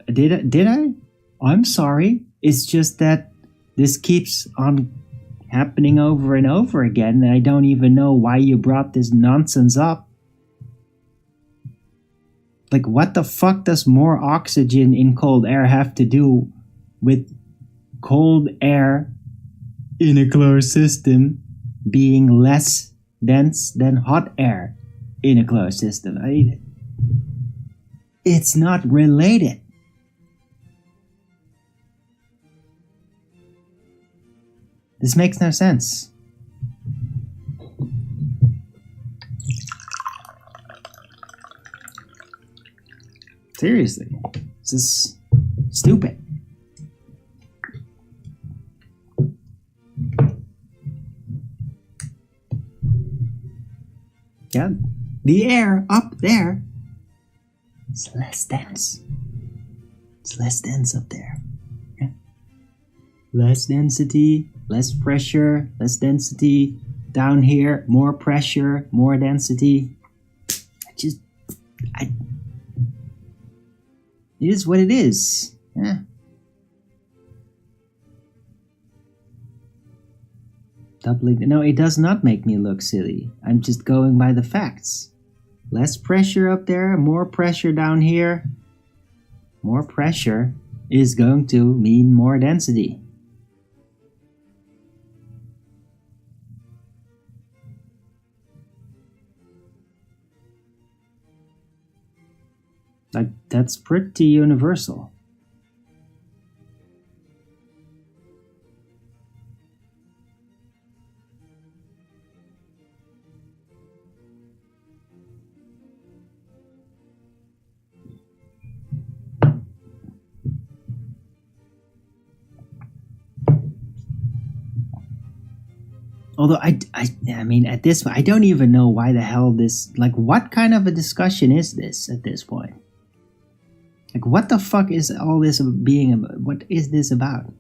Speaker 4: Did I? I'm sorry. It's just that this keeps on happening over and over again, and I don't even know why you brought this nonsense up. Like, what the fuck does more oxygen in cold air have to do with cold air in a closed system being less dense than hot air in a closed system? I mean, it's not related. This makes no sense. Seriously, this is stupid. Yeah, the air up there is less dense. It's less dense up there. Yeah. Less density, less pressure, less density. Down here, more pressure, more density. It is what it is. Yeah. No, it does not make me look silly. I'm just going by the facts. Less pressure up there, more pressure down here. More pressure is going to mean more density. Like, that's pretty universal. Although I mean, at this point, I don't even know why the hell this, like, what kind of a discussion is this at this point? Like, what the fuck is all this being about? What is this about?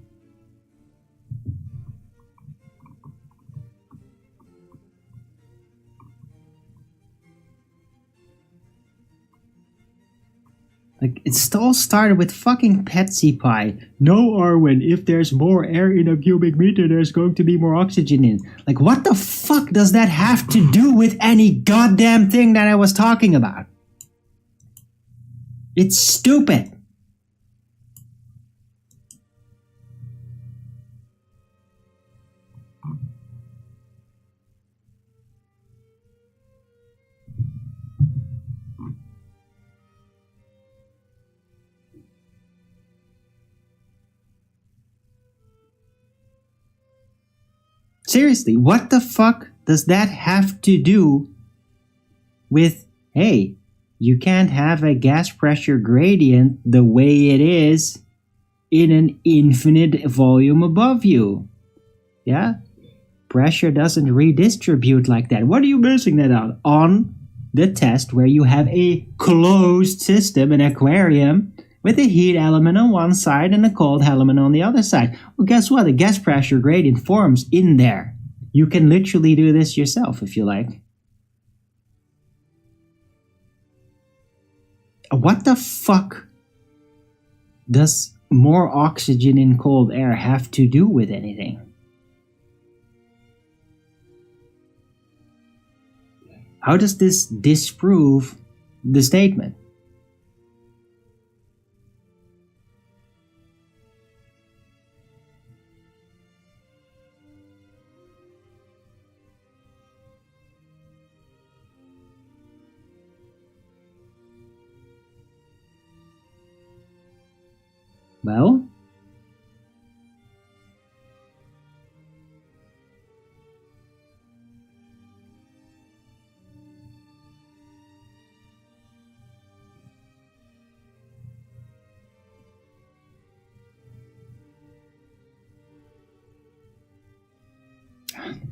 Speaker 4: Like, it all started with fucking Patsy Pie. No, Arwen, if there's more air in a cubic meter, there's going to be more oxygen in. Like, what the fuck does that have to do with any goddamn thing that I was talking about? It's stupid. Seriously, what the fuck does that have to do with, hey, you can't have a gas pressure gradient the way it is in an infinite volume above you? Yeah? Pressure doesn't redistribute like that. What are you basing that on the test where you have a closed system, an aquarium, with a heat element on one side and a cold element on the other side? Well, guess what? The gas pressure gradient forms in there. You can literally do this yourself if you like. What the fuck does more oxygen in cold air have to do with anything? How does this disprove the statement? Well,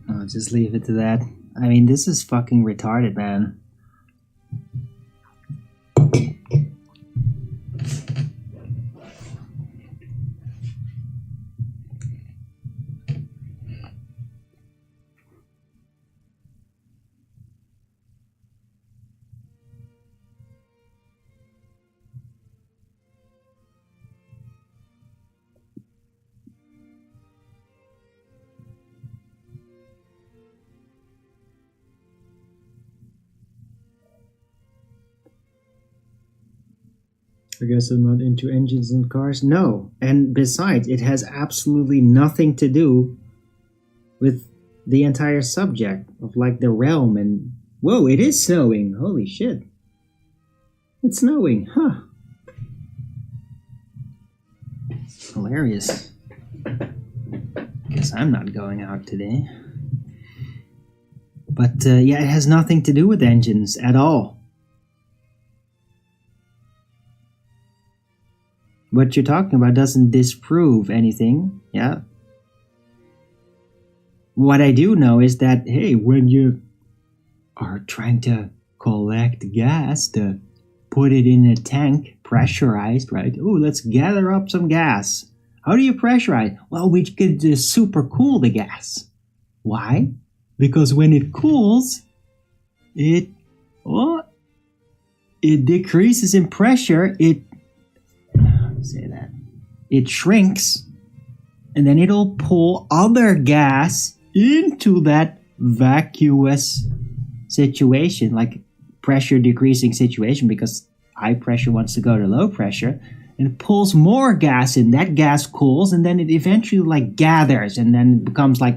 Speaker 4: I'll just leave it to that. I mean, this is fucking retarded, man. I guess I'm not into engines and cars. No, and besides, it has absolutely nothing to do with the entire subject of, like, the realm. And whoa, it is snowing. Holy shit. It's snowing, huh? Hilarious. Guess I'm not going out today. But yeah, it has nothing to do with engines at all. What you're talking about doesn't disprove anything, yeah? What I do know is that, hey, when you are trying to collect gas to put it in a tank, pressurized, right? Oh, let's gather up some gas. How do you pressurize? Well, we could just super cool the gas. Why? Because when it cools, it decreases in pressure. It shrinks, and then it'll pull other gas into that vacuous situation, like pressure decreasing situation, because high pressure wants to go to low pressure, and it pulls more gas in. That gas cools, and then it eventually like gathers, and then it becomes like